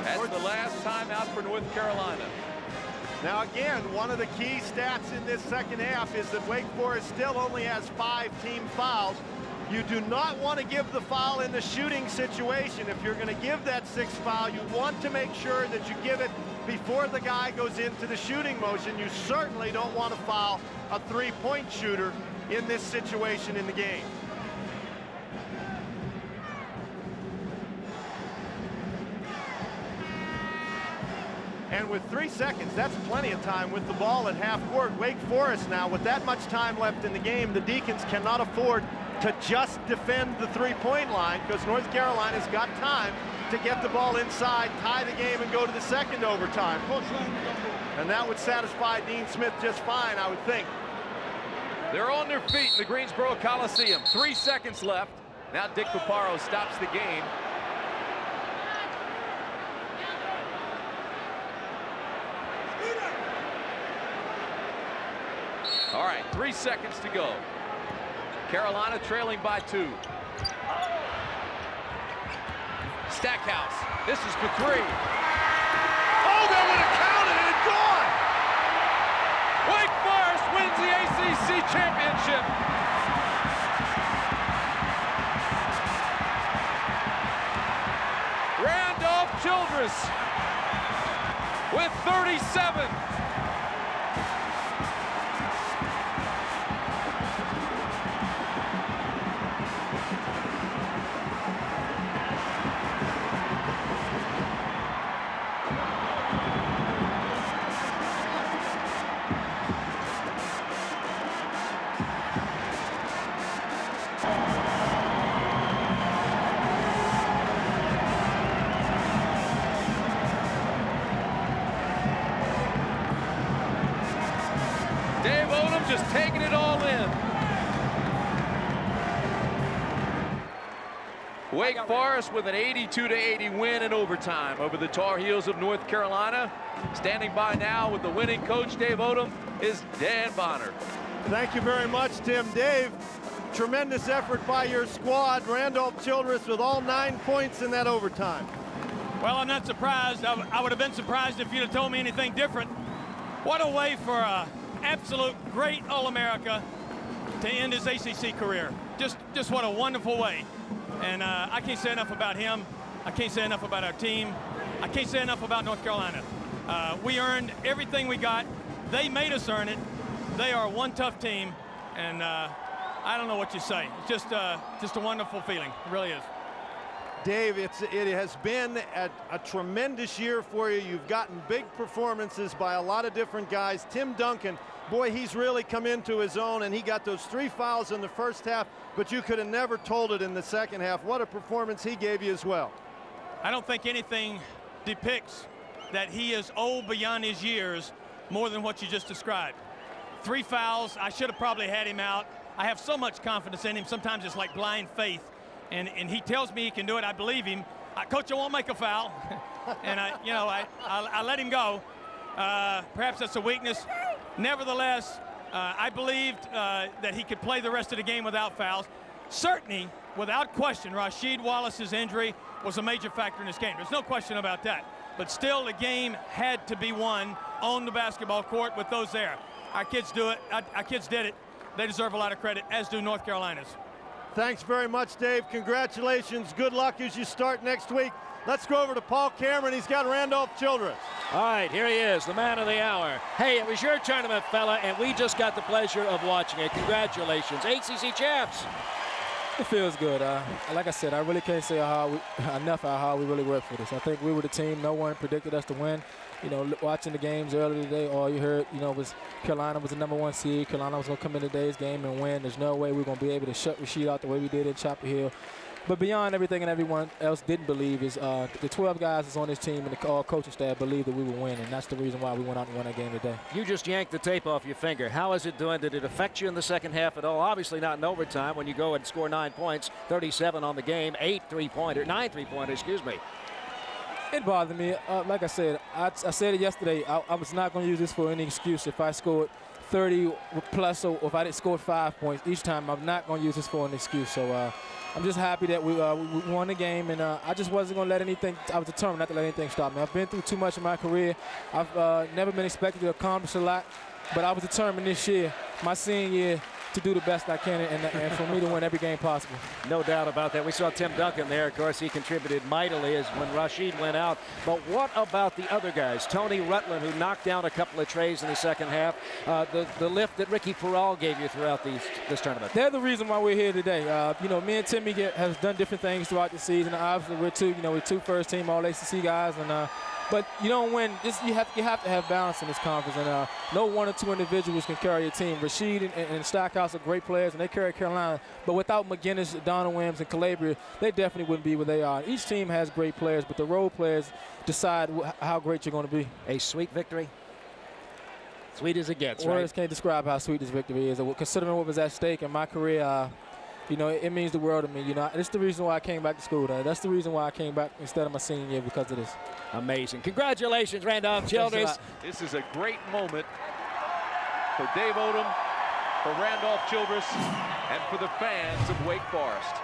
That's the last timeout for North Carolina. Now again, one of the key stats in this second half is that Wake Forest still only has 5 team fouls. You do not want to give the foul in the shooting situation. If you're going to give that 6th foul, you want to make sure that you give it before the guy goes into the shooting motion. You certainly don't want to foul a 3-point shooter in this situation in the game. And with 3 seconds, that's plenty of time with the ball at half court. Wake Forest now, with that much time left in the game, the Deacons cannot afford to just defend the 3-point line, because North Carolina's got time to get the ball inside, tie the game, and go to the second overtime. And that would satisfy Dean Smith just fine, I would think. They're on their feet in the Greensboro Coliseum. 3 seconds left. Now Dick Paparo stops the game. All right, 3 seconds to go. Carolina trailing by 2. Stackhouse, this is for 3. Oh, that would have counted and gone! Wake Forest wins the ACC Championship. Randolph Childress with 37. Just taking it all in. Wake Forest with an 82-80 win in overtime over the Tar Heels of North Carolina. Standing by now with the winning coach, Dave Odom, is Dan Bonner. Thank you very much, Tim. Dave, tremendous effort by your squad. Randolph Childress with all 9 points in that overtime. Well, I'm not surprised. I would have been surprised if you'd have told me anything different. What a way for a absolute great All-America to end his ACC career. Just what a wonderful way. And I can't say enough about him. I can't say enough about our team. I can't say enough about North Carolina. We earned everything we got. They made us earn it. They are one tough team, and I don't know what you say. It's just a wonderful feeling. It really is. Dave, it has been a tremendous year for you. You've gotten big performances by a lot of different guys. Tim Duncan, boy, he's really come into his own, and he got those 3 fouls in the first half, but you could have never told it in the second half. What a performance he gave you as well. I don't think anything depicts that he is old beyond his years more than what you just described. 3 fouls. I should have probably had him out. I have so much confidence in him. Sometimes it's like blind faith. And he tells me he can do it. I believe him. Coach, I won't make a foul. And I let him go. Perhaps that's a weakness. Nevertheless, I believed that he could play the rest of the game without fouls. Certainly, without question, Rasheed Wallace's injury was a major factor in this game. There's no question about that. But still, the game had to be won on the basketball court with those there. Our kids do it. Our kids did it. They deserve a lot of credit, as do North Carolina's. Thanks very much, Dave. Congratulations. Good luck as you start next week. Let's go over to Paul Cameron. He's got Randolph Childress. All right, here he is, the man of the hour. Hey, it was your tournament, fella, and we just got the pleasure of watching it. Congratulations. ACC champs. It feels good. Like I said, I really can't say enough how we really worked for this. I think we were the team. No one predicted us to win. you know, watching the games earlier today, all you heard, you know, was Carolina was the #1 seed. Carolina was going to come in today's game and win. There's no way we're going to be able to shut Rasheed out the way we did in Chapel Hill. But beyond everything and everyone else didn't believe is the 12 guys that's on this team and the all coaching staff believed that we would win, and that's the reason why we went out and won that game today. You just yanked the tape off your finger. How is it doing? Did it affect you in the second half at all? Obviously not in overtime when you go and score 9 points, 37 on the game, 9 3-pointers, excuse me. It bothered me. Like I said, I said it yesterday. I was not going to use this for any excuse. If I scored 30 plus or if I didn't score 5 points each time, I'm not going to use this for an excuse. So I'm just happy that we won the game, and I just wasn't going to let anything – I was determined not to let anything stop me. I've been through too much in my career. I've never been expected to accomplish a lot, but I was determined this year, my senior year, to do the best I can and for me to win every game possible. No doubt about that. We saw Tim Duncan there. Of course, he contributed mightily as when Rasheed went out. But what about the other guys? Tony Rutland, who knocked down a couple of trays in the second half. The lift that Ricky Peral gave you throughout this tournament. They're the reason why we're here today. You know, me and Timmy have done different things throughout the season. Obviously, we're two first-team All-ACC guys, and but you don't win. You have to have balance in this conference, and no one or two individuals can carry a team. Rasheed and Stackhouse are great players, and they carry Carolina. But without McInnis, Donald Williams, and Calabria, they definitely wouldn't be where they are. Each team has great players, but the role players decide how great you're going to be. A sweet victory. Sweet as it gets, Words right? can't describe how sweet this victory is. Considering what was at stake in my career, you know, it means the world to me. You know, it's the reason why I came back to school. That's the reason why I came back instead of my senior year, because of this. Amazing. Congratulations, Randolph Childress. This is a great moment for Dave Odom, for Randolph Childress, and for the fans of Wake Forest.